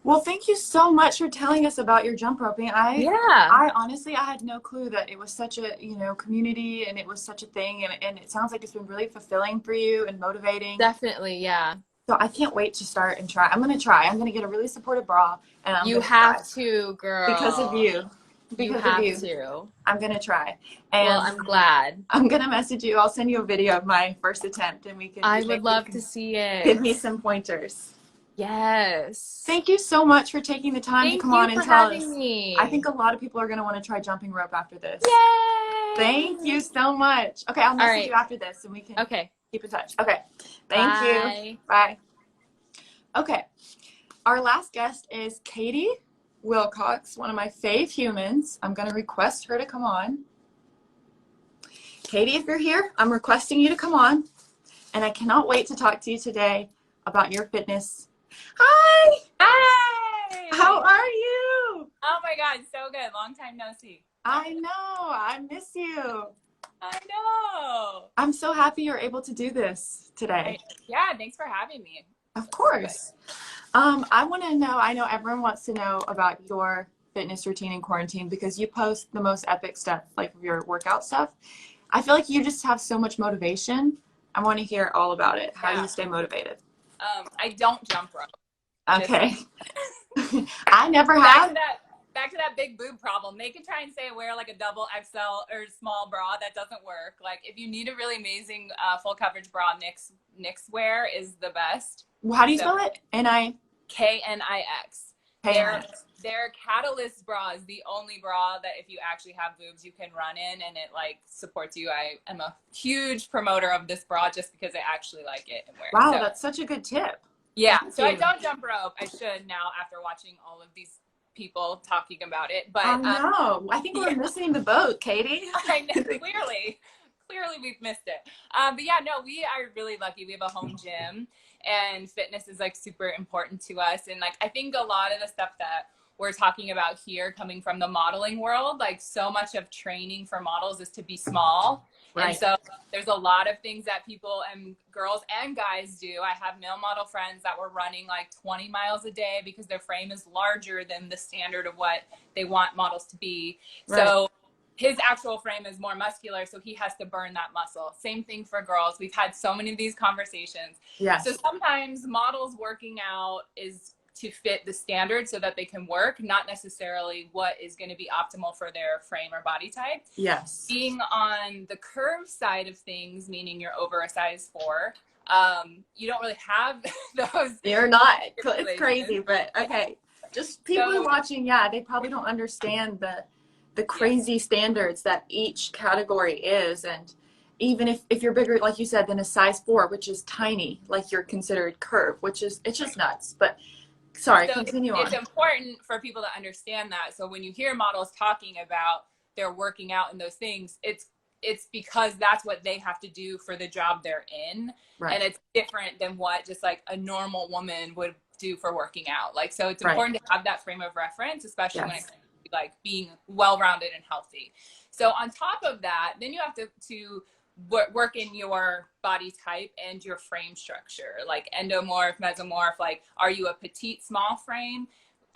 Well, thank you so much for telling us about your jump roping. I honestly, I had no clue that it was such a, you know, community, and it was such a thing, and it sounds like it's been really fulfilling for you and motivating. Definitely, yeah. So I can't wait to start and try. I'm going to try. I'm going to get a really supportive bra, and I'm You gonna have try. to, girl. Because of you. You Because have of you. to. I'm going to try. And Well, I'm glad. I'm going to message you. I'll send you a video of my first attempt, and I would love to see it. Give me some pointers. Yes. Thank you so much for taking the time to come on and tell us. Thank you for having me. I think a lot of people are going to want to try jumping rope after this. Yay! Thank you so much. Okay, I'll message you after this, and we can keep in touch. Okay. Thank you. Bye. Okay. Our last guest is Katie Wilcox, one of my fave humans. I'm going to request her to come on. Katie, if you're here, I'm requesting you to come on, and I cannot wait to talk to you today about your fitness. Hi! Hi! How are you? Oh my God, so good. Long time no see. I know. I miss you. I know. I'm so happy you're able to do this today. Yeah, thanks for having me. Of course. I want to know, I know everyone wants to know about your fitness routine in quarantine, because you post the most epic stuff, like your workout stuff. I feel like you just have so much motivation. I want to hear all about it. How do you stay motivated? I don't jump rope. Okay. I never have. Back to that big boob problem. They can try and say wear like a double XL or small bra. That doesn't work. Like if you need a really amazing full coverage bra, NYX wear is the best. Well, how do you spell it? KNIX. Their Catalyst bra is the only bra that if you actually have boobs, you can run in and it like supports you. I am a huge promoter of this bra just because I actually like it and wear it. Wow, that's such a good tip. Yeah, so I don't jump rope. I should now after watching all of these people talking about it. But I know. I think we're missing the boat, Katie. I know, clearly we've missed it. But yeah, no, we are really lucky. We have a home gym, and fitness is like super important to us. And like I think a lot of the stuff that we're talking about here coming from the modeling world, like so much of training for models is to be small. Right. And so there's a lot of things that people and girls and guys do. I have male model friends that were running like 20 miles a day because their frame is larger than the standard of what they want models to be. Right. So his actual frame is more muscular, so he has to burn that muscle. Same thing for girls. We've had so many of these conversations. Yes. So sometimes models working out is to fit the standard so that they can work, not necessarily what is going to be optimal for their frame or body type. Yes. Being on the curve side of things, meaning you're over a size 4, you don't really have those. You're not. It's crazy, but okay. Just people watching, they probably don't understand the crazy standards that each category is. And even if you're bigger, like you said, than a size 4, which is tiny, like you're considered curve, which is, it's just nuts. But sorry, So continue on. it's important for people to understand that. So when you hear models talking about they're working out and those things, it's because that's what they have to do for the job they're in. Right. And it's different than what just like a normal woman would do for working out. Like, so it's important to have that frame of reference, especially when it comes to like being well-rounded and healthy. So on top of that, then you have to work in your body type and your frame structure, like endomorph, mesomorph. Like, are you a petite, small frame?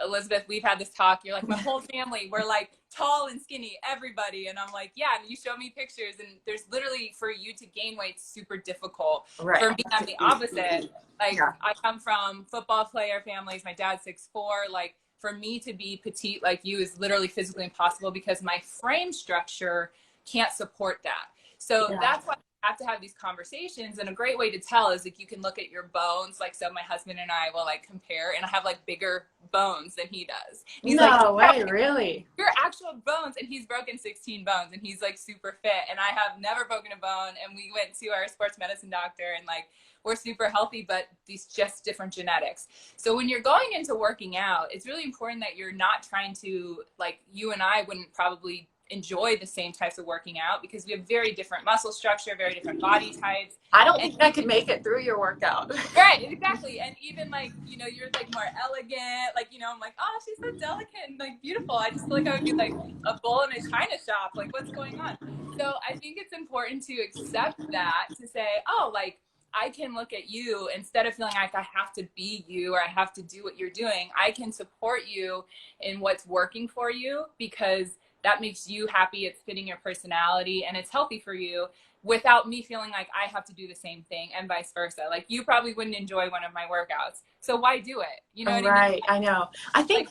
Elizabeth, we've had this talk. You're like, my whole family, we're like tall and skinny, everybody. And I'm like, yeah. And you show me pictures, and there's literally, for you to gain weight, super difficult. Right. For me, I'm the opposite. Like, I come from football player families. My dad's 6'4". Like, for me to be petite like you is literally physically impossible because my frame structure can't support that. So that's why I have to have these conversations. And a great way to tell is like, you can look at your bones. Like, so my husband and I will like compare, and I have like bigger bones than he does. And he's no like, way, really? your actual bones. And he's broken 16 bones, and he's like super fit. And I have never broken a bone. And we went to our sports medicine doctor, and like, we're super healthy, but these just different genetics. So when you're going into working out, it's really important that you're not trying to, like, you and I wouldn't probably enjoy the same types of working out because we have very different muscle structure, very different body types. I don't think I could make it through your workout. Right, exactly. And even like, you know, you're like more elegant, like, you know, I'm like, oh, she's so delicate and like beautiful. I just feel like I would be like a bull in a china shop. Like, what's going on? So I think it's important to accept that, to say, oh, like, I can look at you instead of feeling like I have to be you or I have to do what you're doing. I can support you in what's working for you because that makes you happy, it's fitting your personality, and it's healthy for you without me feeling like I have to do the same thing, and vice versa. Like, you probably wouldn't enjoy one of my workouts, so why do it? You know what I mean? I know. I think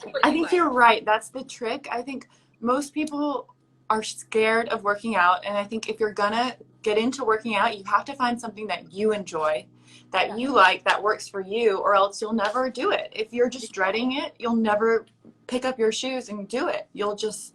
you're right. That's the trick. I think most people are scared of working out, and I think if you're gonna get into working out, you have to find something that you enjoy, that you like, that works for you, or else you'll never do it. If you're just dreading it, you'll never pick up your shoes and do it. You'll just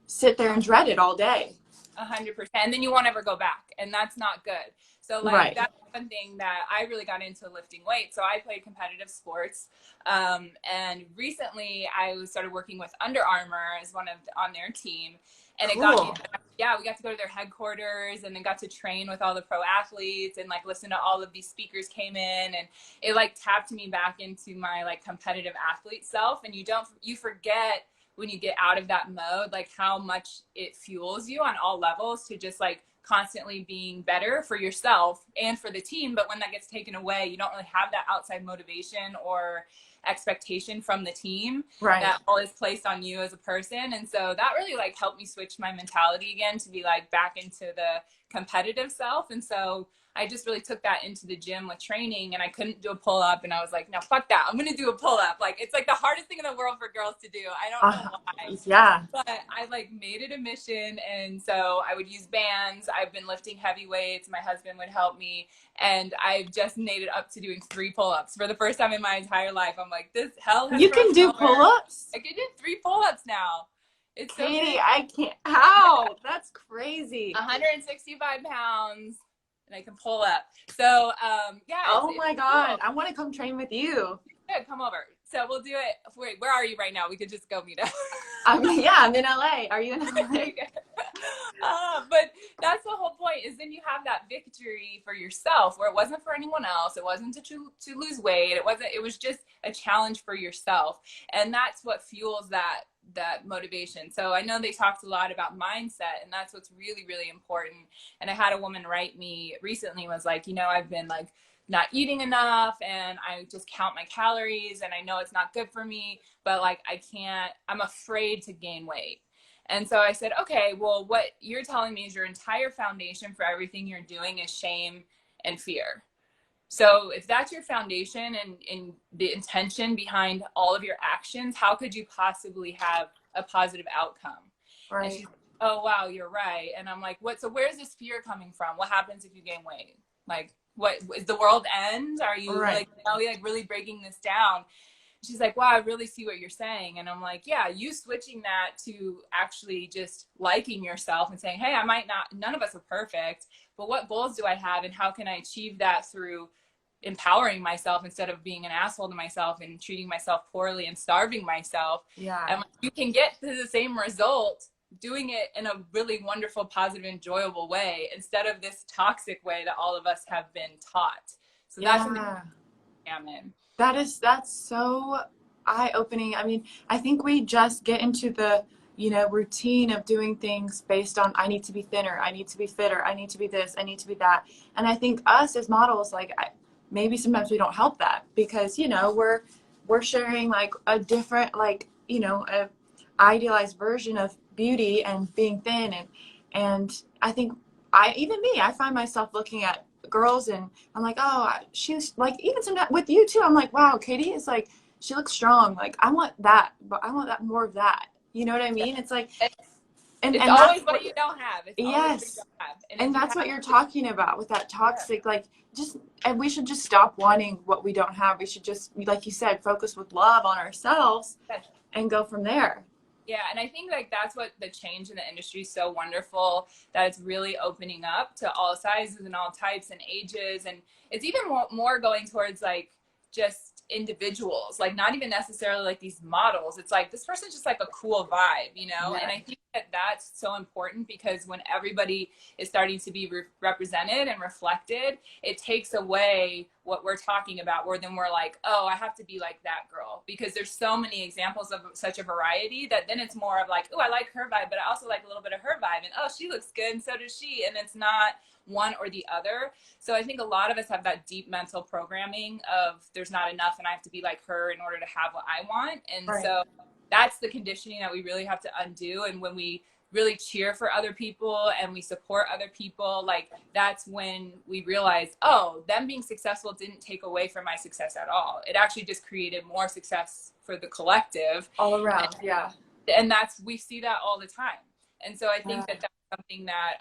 sit there and dread it all day. 100%. And then you won't ever go back, and that's not good. So like, that's one thing that I really got into, lifting weights. So I played competitive sports, and recently I started working with Under Armour as on their team, and it got me, we got to go to their headquarters, and then got to train with all the pro athletes, and like listen to all of these speakers came in, and it like tapped me back into my like competitive athlete self. And you forget when you get out of that mode, like how much it fuels you on all levels to just like constantly being better for yourself and for the team. But when that gets taken away, you don't really have that outside motivation or expectation from the team that all is placed on you as a person. And so that really like helped me switch my mentality again to be like back into the competitive self. And so I just really took that into the gym with training, and I couldn't do a pull-up, and I was like, no, fuck that. I'm going to do a pull-up. Like, it's like the hardest thing in the world for girls to do. I don't know why. Yeah. But I like made it a mission. And so I would use bands. I've been lifting heavy weights. My husband would help me. And I've just made it up to doing 3 pull-ups for the first time in my entire life. I'm like, this hell has You can do pull-ups? I can do 3 pull-ups now. It's Katie, I can't. How? That's crazy. 165 pounds. And I can pull up. So, oh my God. I want to come train with you. Good, come over. So we'll do it. Wait, where are you right now? We could just go meet up. I'm in LA. Are you in LA? But that's the whole point, is then you have that victory for yourself, where it wasn't for anyone else. It wasn't to lose weight. It was just a challenge for yourself. And that's what fuels that motivation. So I know they talked a lot about mindset, and that's what's really, really important. And I had a woman write me recently, was like, you know, I've been like not eating enough, and I just count my calories, and I know it's not good for me, but like I'm afraid to gain weight. And so I said, okay, well, what you're telling me is your entire foundation for everything you're doing is shame and fear. So if that's your foundation and the intention behind all of your actions, how could you possibly have a positive outcome? Right. And she's like, oh, wow, you're right. And I'm like, so where's this fear coming from? What happens if you gain weight? Like, what is the world end? Are you like really breaking this down? She's like, wow, I really see what you're saying. And I'm like, yeah, you switching that to actually just liking yourself and saying, hey, I might not, none of us are perfect, but what goals do I have and how can I achieve that through empowering myself instead of being an asshole to myself and treating myself poorly and starving myself. Yeah. And you can get to the same result doing it in a really wonderful, positive, enjoyable way instead of this toxic way that all of us have been taught. So that's something I'm in. That's so eye-opening. I mean, I think we just get into the, you know, routine of doing things based on, I need to be thinner, I need to be fitter, I need to be this, I need to be that. And I think us as models, like, maybe sometimes we don't help that because, you know, we're sharing like a different, like, you know, a idealized version of beauty and being thin. And I think I find myself looking at girls and I'm like, oh, she's like, even sometimes with you too, I'm like, wow, Katie is like, she looks strong. Like, I want that, but I want that more of that. You know what I mean? It's like, and always what you don't have. It's yes. Always what you don't have. And that's what you're talking about with that toxic, like, just, and we should just stop wanting what we don't have. We should just, like you said, focus with love on ourselves and go from there. Yeah, and I think like that's what the change in the industry is so wonderful, that it's really opening up to all sizes and all types and ages, and it's even more going towards like just individuals, like not even necessarily like these models. It's like this person's just like a cool vibe, you know. And I think that that's so important because when everybody is starting to be represented and reflected, it takes away what we're talking about, where then we're like, oh, I have to be like that girl, because there's so many examples of such a variety that then it's more of like, oh, I like her vibe, but I also like a little bit of her vibe, and oh, she looks good and so does she, and it's not one or the other. So I think a lot of us have that deep mental programming of there's not enough and I have to be like her in order to have what I want. And so that's the conditioning that we really have to undo. And when we really cheer for other people and we support other people, like that's when we realize, oh, them being successful didn't take away from my success at all. It actually just created more success for the collective all around. And we see that all the time. And so I think that that's something that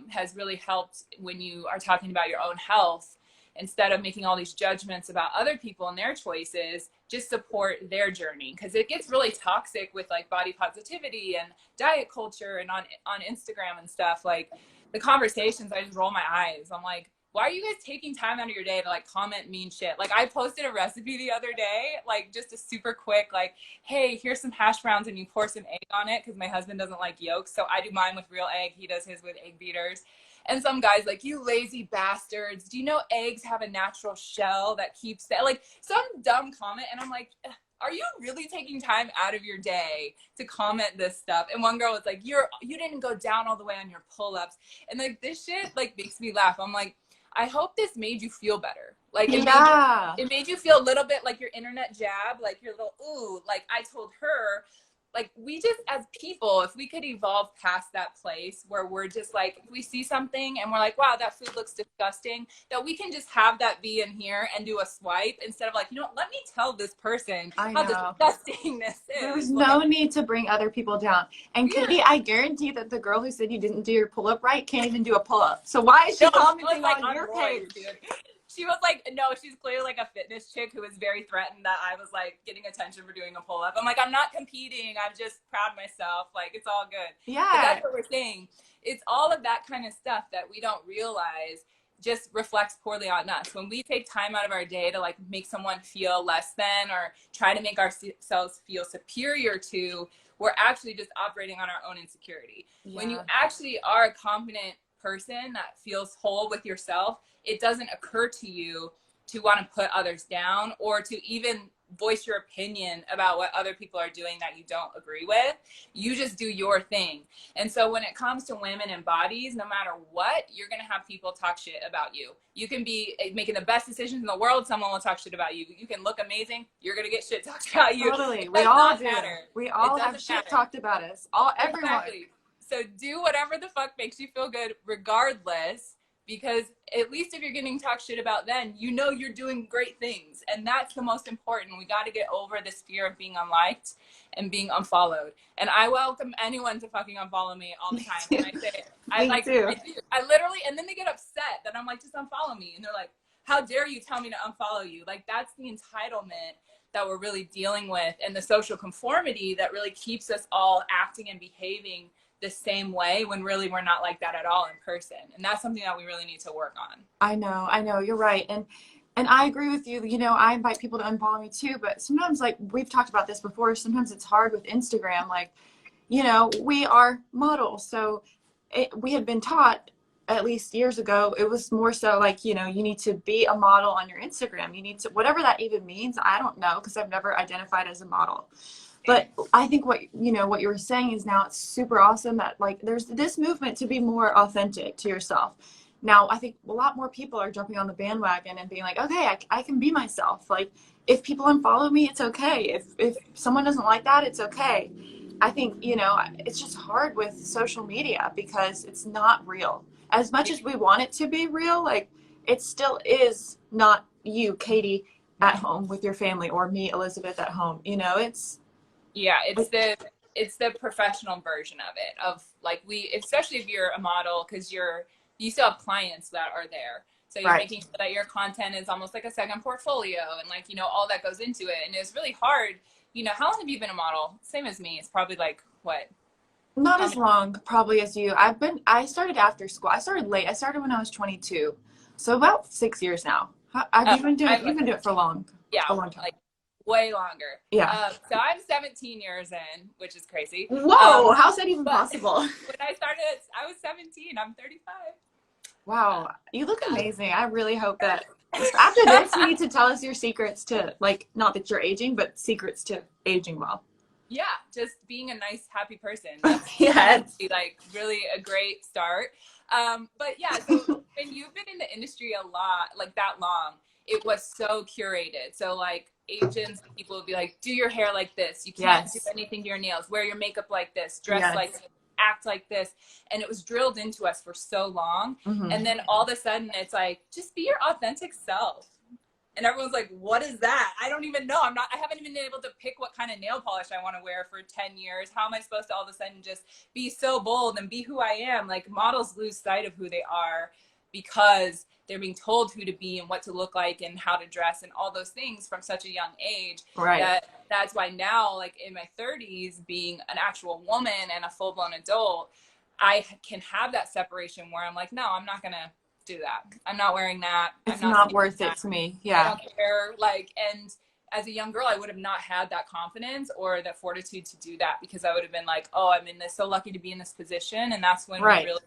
has really helped when you are talking about your own health. Instead of making all these judgments about other people and their choices, just support their journey, because it gets really toxic with like body positivity and diet culture and on Instagram and stuff. Like the conversations, I just roll my eyes. I'm like, why are you guys taking time out of your day to like comment mean shit? Like I posted a recipe the other day, like just a super quick, like, hey, here's some hash browns and you pour some egg on it, because my husband doesn't like yolks. So I do mine with real egg. He does his with egg beaters. And some guy's like, you lazy bastards, do you know eggs have a natural shell that keeps that? Like some dumb comment. And I'm like, are you really taking time out of your day to comment this stuff? And one girl was like, you didn't go down all the way on your pull-ups. And like this shit like makes me laugh. I'm like, I hope this made you feel better. Like it made you feel a little bit like your internet jab, like your little, ooh, like I told her. Like we just, as people, if we could evolve past that place where we're just like, if we see something and we're like, wow, that food looks disgusting, that we can just have that be in here and do a swipe instead of like, you know what, let me tell this person how disgusting this is. There's no need to bring other people down. And Katie, I guarantee that the girl who said you didn't do your pull-up right can't even do a pull-up. So why is she commenting on your page? Dude. She was like, no, she's clearly like a fitness chick who was very threatened that I was like getting attention for doing a pull-up. I'm like, I'm not competing. I'm just proud of myself. Like, it's all good. Yeah. But that's what we're saying. It's all of that kind of stuff that we don't realize just reflects poorly on us. When we take time out of our day to like make someone feel less than or try to make ourselves feel superior to, we're actually just operating on our own insecurity. Yeah. When you actually are a confident person that feels whole with yourself, it doesn't occur to you to want to put others down or to even voice your opinion about what other people are doing that you don't agree with. You just do your thing. And so when it comes to women and bodies, no matter what, you're going to have people talk shit about you. You can be making the best decisions in the world, someone will talk shit about you. You can look amazing, you're going to get shit talked about you. Totally. We all do. We all have shit talked about us. Everyone. Exactly. So do whatever the fuck makes you feel good regardless, because at least if you're getting talked shit about then, you know you're doing great things. And that's the most important. We got to get over this fear of being unliked and being unfollowed. And I welcome anyone to fucking unfollow me all the time. And I say, I do. I literally, and then they get upset that I'm like, just unfollow me. And they're like, how dare you tell me to unfollow you? Like, that's the entitlement that we're really dealing with, and the social conformity that really keeps us all acting and behaving the same way when really we're not like that at all in person. And that's something that we really need to work on. I know, you're right. And I agree with you. You know, I invite people to unfollow me too, but sometimes, like we've talked about this before, sometimes it's hard with Instagram. Like, you know, we are models. So we had been taught, at least years ago, it was more so like, you know, you need to be a model on your Instagram. You need to, whatever that even means. I don't know, because I've never identified as a model. But I think what you were saying is now it's super awesome that like there's this movement to be more authentic to yourself. Now, I think a lot more people are jumping on the bandwagon and being like, okay, I can be myself. Like, if people unfollow me, it's okay. If someone doesn't like that, it's okay. I think, you know, it's just hard with social media because it's not real. As much as we want it to be real, like, it still is not you, Katie, at home with your family, or me, Elizabeth, at home. You know, it's the professional version of it, of like, especially if you're a model, because you still have clients that are there, so you're making sure that your content is almost like a second portfolio, and like, you know, all that goes into it. And it's really hard. You know, how long have you been a model? Same as me. It's probably like what? Not as long probably as you. I started after school. I started late. I started when I was 22, so about 6 years now. You've been doing it for a long time. Like way longer. Yeah. So I'm 17 years in, which is crazy. Whoa, how's that even possible? When I started, I was 17. I'm 35. Wow, you look amazing. I really hope that after this, you need to tell us your secrets to, like, not that you're aging, but secrets to aging well. Yeah, just being a nice, happy person. That's like really a great start. But yeah, so when you've been in the industry a lot, like that long, it was so curated. So like agents, people would be like, do your hair like this. You can't do anything to your nails. Wear your makeup like this. Dress like this. Act like this. And it was drilled into us for so long. And then all of a sudden it's like, just be your authentic self. And everyone's like, what is that? I don't even know. I haven't even been able to pick what kind of nail polish I want to wear for 10 years. How am I supposed to all of a sudden just be so bold and be who I am? Like, models lose sight of who they are because they're being told who to be and what to look like and how to dress and all those things from such a young age. Right. That's why now, like in my 30s, being an actual woman and a full-blown adult, I can have that separation where I'm like, no, I'm not going to do that. I'm not wearing that. It's not worth it to me. Yeah. I don't care. Like, and as a young girl, I would have not had that confidence or that fortitude to do that, because I would have been like, oh, I'm in this, so lucky to be in this position. And that's when we really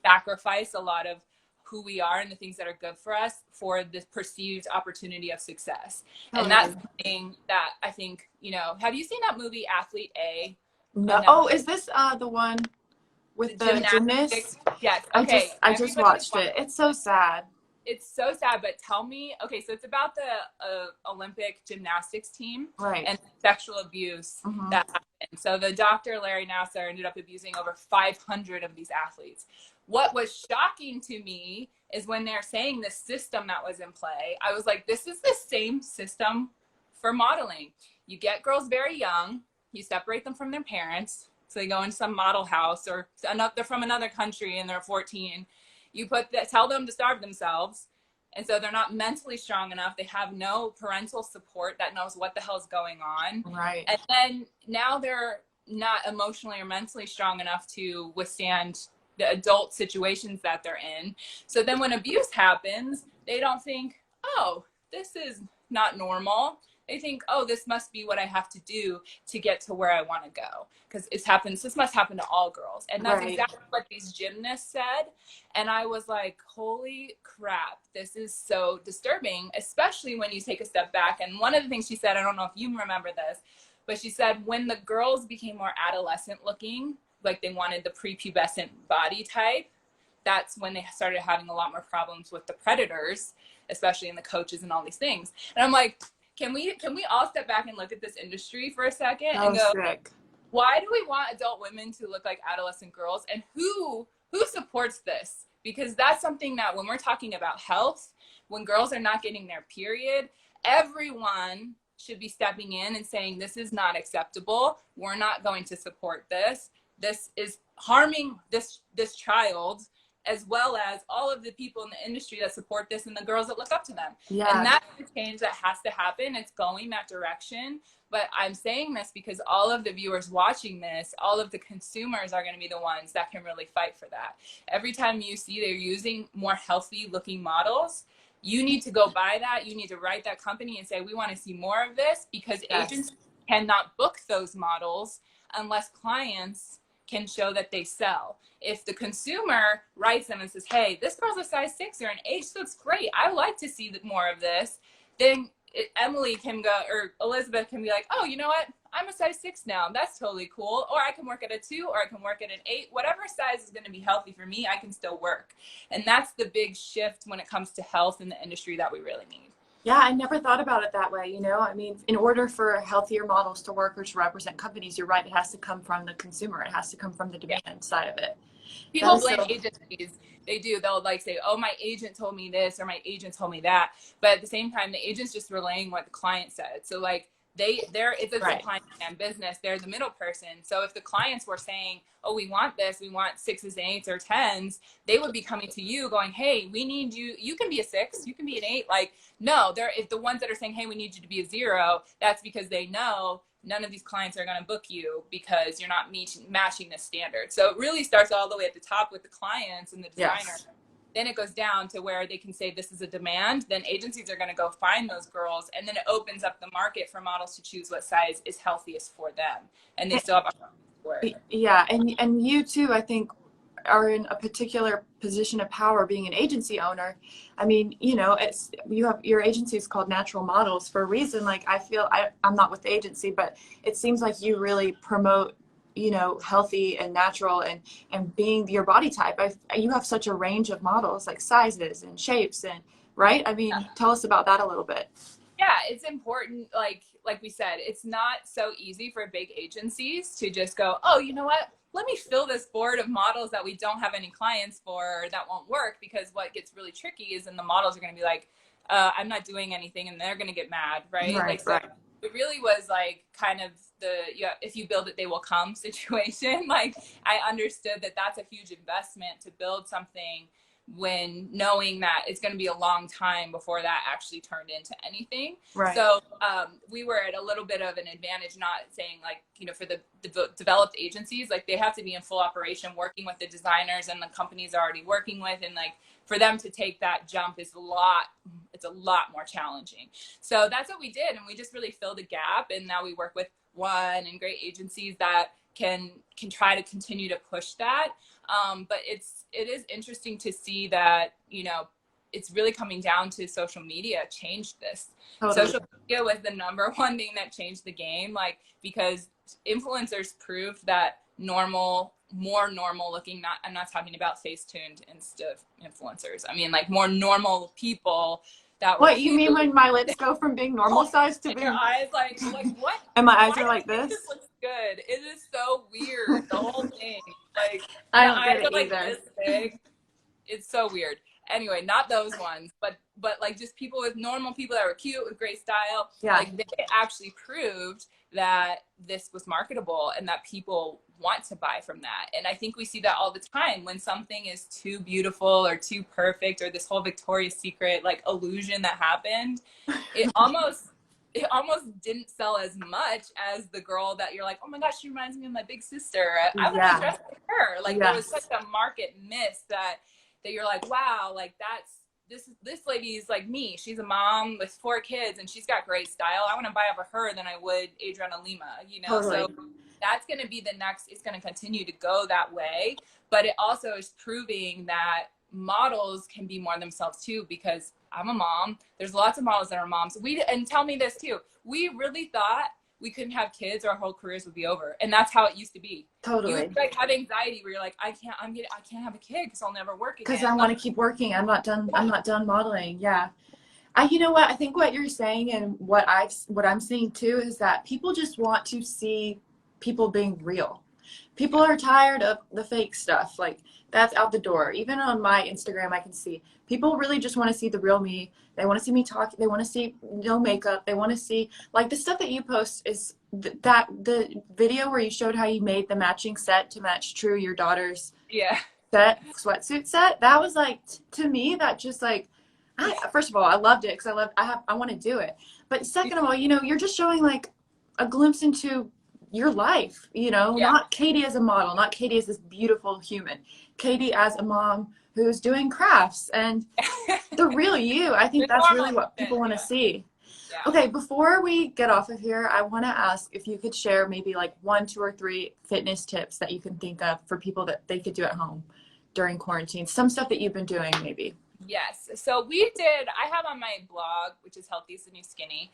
sacrifice a lot of who we are and the things that are good for us for this perceived opportunity of success. And that's something that I think, you know, have you seen that movie Athlete A? No. Oh, is this the one with the gymnast? Yes. Okay. I just watched it. It's so sad. It's so sad, but tell me, okay, so it's about the Olympic gymnastics team and sexual abuse that happened. So the doctor, Larry Nassar, ended up abusing over 500 of these athletes. What was shocking to me is when they're saying the system that was in play, I was like, this is the same system for modeling. You get girls very young, you separate them from their parents, so they go into some model house, or they're from another country and they're 14. You tell them to starve themselves, and so they're not mentally strong enough. They have no parental support that knows what the hell is going on. Right. And then now they're not emotionally or mentally strong enough to withstand the adult situations that they're in. So then when abuse happens, they don't think, oh, this is not normal. They think, oh, this must be what I have to do to get to where I want to go. Because this must happen to all girls. And that's exactly what these gymnasts said. And I was like, holy crap, this is so disturbing, especially when you take a step back. And one of the things she said, I don't know if you remember this, but she said when the girls became more adolescent looking, like they wanted the prepubescent body type, that's when they started having a lot more problems with the predators, especially in the coaches and all these things. And I'm like, can we all step back and look at this industry for a second and go, why do we want adult women to look like adolescent girls, and who supports this? Because that's something that when we're talking about health, when girls are not getting their period, everyone should be stepping in and saying, this is not acceptable. We're not going to support this. This is harming this child, as well as all of the people in the industry that support this and the girls that look up to them. Yeah. And that's the change that has to happen. It's going that direction. But I'm saying this because all of the viewers watching this, all of the consumers are going to be the ones that can really fight for that. Every time you see they're using more healthy looking models, you need to go buy that. You need to write that company and say, we want to see more of this, because agents cannot book those models unless clients can show that they sell. If the consumer writes them and says, hey, this girl's a size 6 or an 8, so it's great, I like to see more of this, then Emily can go, or Elizabeth can be like, oh, you know what? I'm a size 6 now. That's totally cool. Or I can work at a 2, or I can work at an 8. Whatever size is going to be healthy for me, I can still work. And that's the big shift when it comes to health in the industry that we really need. Yeah, I never thought about it that way. You know, I mean, in order for healthier models to work or to represent companies, you're right, it has to come from the consumer. It has to come from the demand side of it. People blame agencies. They do. They'll like say, oh, my agent told me this, or my agent told me that. But at the same time, the agent's just relaying what the client said. So like it's a supply and demand business. They're the middle person. So if the clients were saying, oh, we want this, we want 6s and 8s or 10s, they would be coming to you going, hey, we need you. You can be a 6, you can be an 8. Like, no, if the ones that are saying, hey, we need you to be a 0, that's because they know none of these clients are going to book you because you're not matching the standard. So it really starts all the way at the top with the clients and the designer. Yes. Then it goes down to where they can say this is a demand. Then agencies are going to go find those girls, and then it opens up the market for models to choose what size is healthiest for them, and they still have a for it. Yeah, and you too, I think, are in a particular position of power being an agency owner. I mean, you know, your agency is called Natural Models for a reason. Like, I feel I'm not with the agency, but it seems like you really promote, you know, healthy and natural and being your body type. You have such a range of models, like sizes and shapes, and right? I mean, tell us about that a little bit. Yeah, it's important. Like we said, it's not so easy for big agencies to just go, oh, you know what? Let me fill this board of models that we don't have any clients for, that won't work, because what gets really tricky is then the models are going to be like, I'm not doing anything, and they're going to get mad, right? Right. It really was like kind of if you build it, they will come situation. Like, I understood that that's a huge investment to build something, when knowing that it's going to be a long time before that actually turned into anything. Right. So we were at a little bit of an advantage, not saying like, you know, for the developed agencies, like they have to be in full operation working with the designers and the companies are already working with, and like for them to take that jump is it's a lot more challenging. So that's what we did, and we just really filled a gap, and now we work with one and great agencies that can try to continue to push that. But it is interesting to see that, you know, it's really coming down to social media changed this. Totally. Social media was the #1 thing that changed the game, like, because influencers proved that more normal looking, I'm not talking about face-tuned Insta influencers. I mean, like, more normal people that what you mean when my lips go from being normal size to being, your eyes like what? And my eyes are like this? This looks good. It is so weird, the whole thing. Like, I don't get it are, like, either. this big. It's so weird. Anyway, not those ones, but like just people normal people that were cute with great style. Yeah. Like, they actually proved that this was marketable and that people want to buy from that. And I think we see that all the time when something is too beautiful or too perfect, or this whole Victoria's Secret like illusion that happened, it almost didn't sell as much as the girl that you're like, oh my gosh, she reminds me of my big sister. I want to dress like her. Like, there was such a market miss that you're like, wow, like this lady's like me. She's a mom with 4 kids and she's got great style. I want to buy off of her than I would Adriana Lima, you know? Totally. So that's going to be it's going to continue to go that way. But it also is proving that models can be more themselves too, because I'm a mom. There's lots of models that are moms. And tell me this too. We really thought we couldn't have kids, our whole careers would be over. And that's how it used to be. Totally. You would like have anxiety where you're like, I can't have a kid because I'll never work again. Because I want to keep working. I'm not done modeling. Yeah. You know what? I think what you're saying and what I'm seeing too is that people just want to see people being real. People are tired of the fake stuff. Like, that's out the door. Even on my Instagram, I can see people really just want to see the real me. They want to see me talk. They want to see no makeup. They want to see, like, the stuff that you post is the video where you showed how you made the matching set to match True, your daughter's. Yeah. sweatsuit set, that was like, to me, that just like, first of all, I loved it because I want to do it. But second of all, you know, you're just showing like a glimpse into your life, you know, not Katie as a model, not Katie as this beautiful human, Katie as a mom who's doing crafts and the real you. I think that's really what people want to see. Yeah. Okay, before we get off of here, I want to ask if you could share maybe like 1, 2, or 3 fitness tips that you can think of for people that they could do at home during quarantine. Some stuff that you've been doing, maybe. Yes. So I have on my blog, which is Healthy is the New Skinny.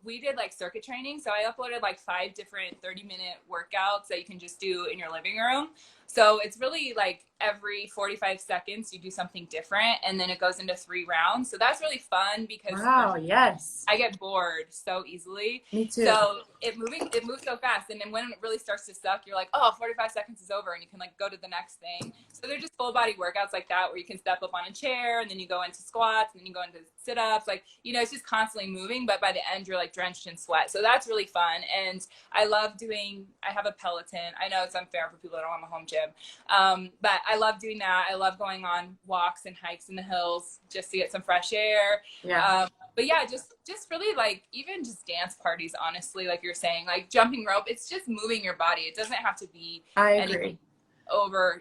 We did like circuit training. So I uploaded like 5 different 30-minute workouts that you can just do in your living room. So it's really like every 45 seconds you do something different, and then it goes into 3 rounds. So that's really fun because yes, I get bored so easily. Me too. So it moves so fast, and then when it really starts to suck, you're like, oh, 45 seconds is over, and you can like go to the next thing. So they're just full body workouts like that, where you can step up on a chair, and then you go into squats, and then you go into sit-ups. Like, you know, it's just constantly moving, but by the end you're like drenched in sweat. So that's really fun. And I have a Peloton. I know it's unfair for people that don't have a home gym, but I love doing that. I love going on walks and hikes in the hills just to get some fresh air. But yeah, just really like even just dance parties, honestly, like you're saying, like jumping rope, it's just moving your body. It doesn't have to be anything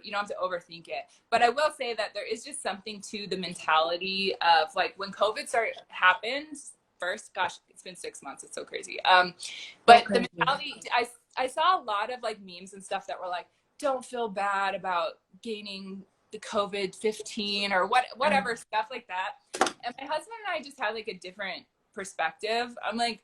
you don't have to overthink it. But I will say that there is just something to the mentality of like when COVID happened first, gosh, it's been 6 months. It's so crazy. But the mentality, I saw a lot of like memes and stuff that were like, don't feel bad about gaining the COVID-15 or whatever stuff like that. And my husband and I just had like a different perspective. I'm like,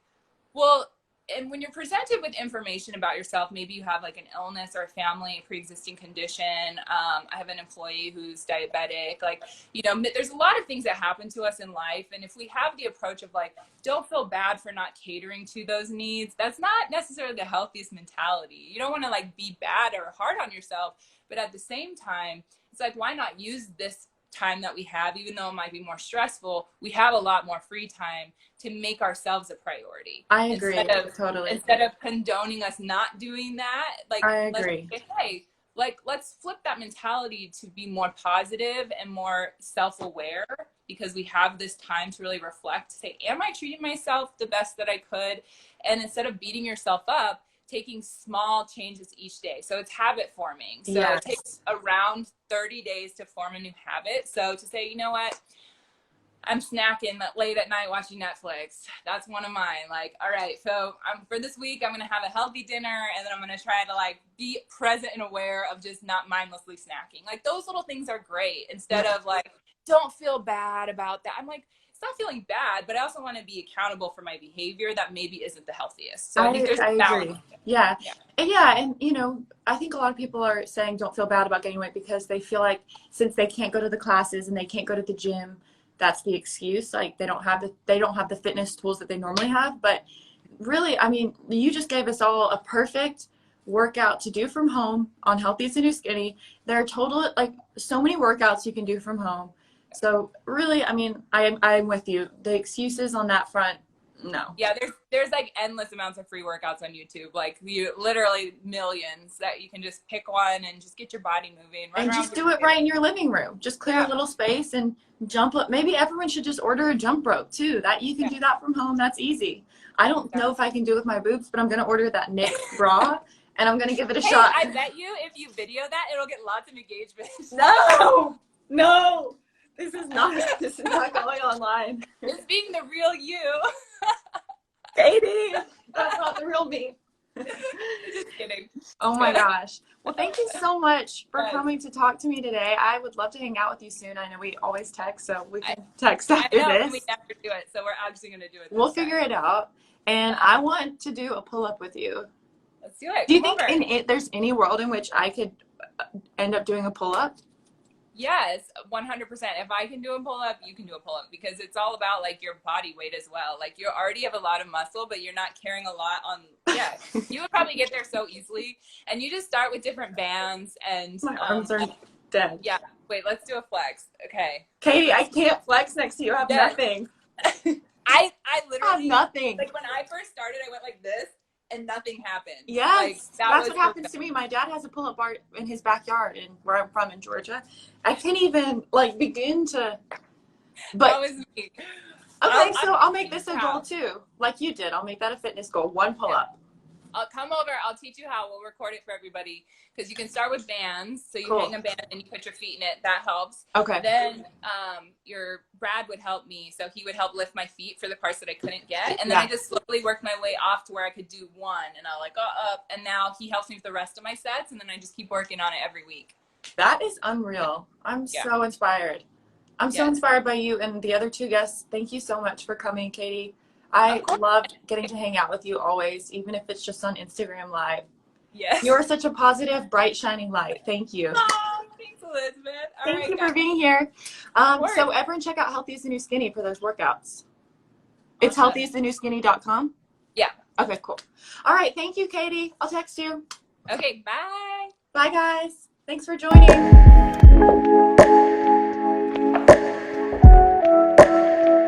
well, and when you're presented with information about yourself, maybe you have like an illness or a family pre-existing condition. I have an employee who's diabetic. Like, you know, there's a lot of things that happen to us in life. And if we have the approach of like, don't feel bad for not catering to those needs, that's not necessarily the healthiest mentality. You don't want to like be bad or hard on yourself. But at the same time, it's like, why not use this time that we have, even though it might be more stressful, we have a lot more free time to make ourselves a priority. I agree, totally. Instead of condoning us not doing that, like, I agree. Let's flip that mentality to be more positive and more self-aware, because we have this time to really reflect, say, am I treating myself the best that I could? And instead of beating yourself up, taking small changes each day. So it's habit forming. So it takes around 30 days to form a new habit. So to say, you know what, I'm snacking late at night watching Netflix. That's one of mine. Like, all right, so for this week, I'm going to have a healthy dinner, and then I'm going to try to like be present and aware of just not mindlessly snacking. Like those little things are great, instead of like, don't feel bad about that. I'm like, it's not feeling bad, but I also want to be accountable for my behavior that maybe isn't the healthiest. So I think there's a balance. Agree. Yeah. And you know, I think a lot of people are saying don't feel bad about gaining weight because they feel like since they can't go to the classes and they can't go to the gym, that's the excuse. Like they don't have the fitness tools that they normally have. But really, I mean, you just gave us all a perfect workout to do from home on Healthy is the New Skinny. There are like so many workouts you can do from home. So really, I mean, I'm with you. The excuses on that front, no. Yeah, there's like endless amounts of free workouts on YouTube. Like literally millions that you can just pick one and just get your body moving. And just do it right in your living room. Just clear a little space and jump up. Maybe everyone should just order a jump rope too. That you can do that from home. That's easy. I don't know if I can do it with my boobs, but I'm going to order that knit bra and I'm going to give it a shot. I bet you if you video that, it'll get lots of engagement. No. This is not going online. It's being the real you. Katie, that's not the real me. Just kidding. Oh my gosh. Well, thank you so much for coming to talk to me today. I would love to hang out with you soon. I know we always text, so we can text after this. We never do it, so we're actually going to do it. We'll figure it out. And I want to do a pull-up with you. Let's do it. Do you think there's any world in which I could end up doing a pull-up? Yes, 100%. If I can do a pull-up, you can do a pull-up, because it's all about like your body weight as well. Like you already have a lot of muscle, but you're not carrying a lot on. Yeah, you would probably get there so easily. And you just start with different bands and my arms are dead. Yeah. Wait, let's do a flex. Okay. Katie, I can't flex next to you. I have nothing. I literally have nothing. Like when I first started, I went like this. and nothing happened. Yes, like, that's what happens to me. My dad has a pull-up bar in his backyard, and where I'm from in Georgia. I can't even like begin to. But that was me. okay, so I'll make this a goal too, like you did. I'll make that a fitness goal. 1 pull-up. I'll come over. I'll teach you how. We'll record it for everybody because you can start with bands. So you Cool. hang a band and you put your feet in it. That helps. Okay. Then your Brad would help me. So he would help lift my feet for the parts that I couldn't get. And then I just slowly worked my way off to where I could do 1. And I'll like go up. And now he helps me with the rest of my sets. And then I just keep working on it every week. That is unreal. I'm so inspired. I'm so inspired by you and the other 2 guests. Thank you so much for coming, Katie. I loved getting to hang out with you always, even if it's just on Instagram Live. Yes. You're such a positive, bright, shining light. Thank you. Oh, thanks, Elizabeth. Thank you for being here. So everyone check out Healthy is the New Skinny for those workouts. It's healthyisthenewskinny.com? Yeah. Okay, cool. All right. Thank you, Katie. I'll text you. Okay, bye. Bye, guys. Thanks for joining.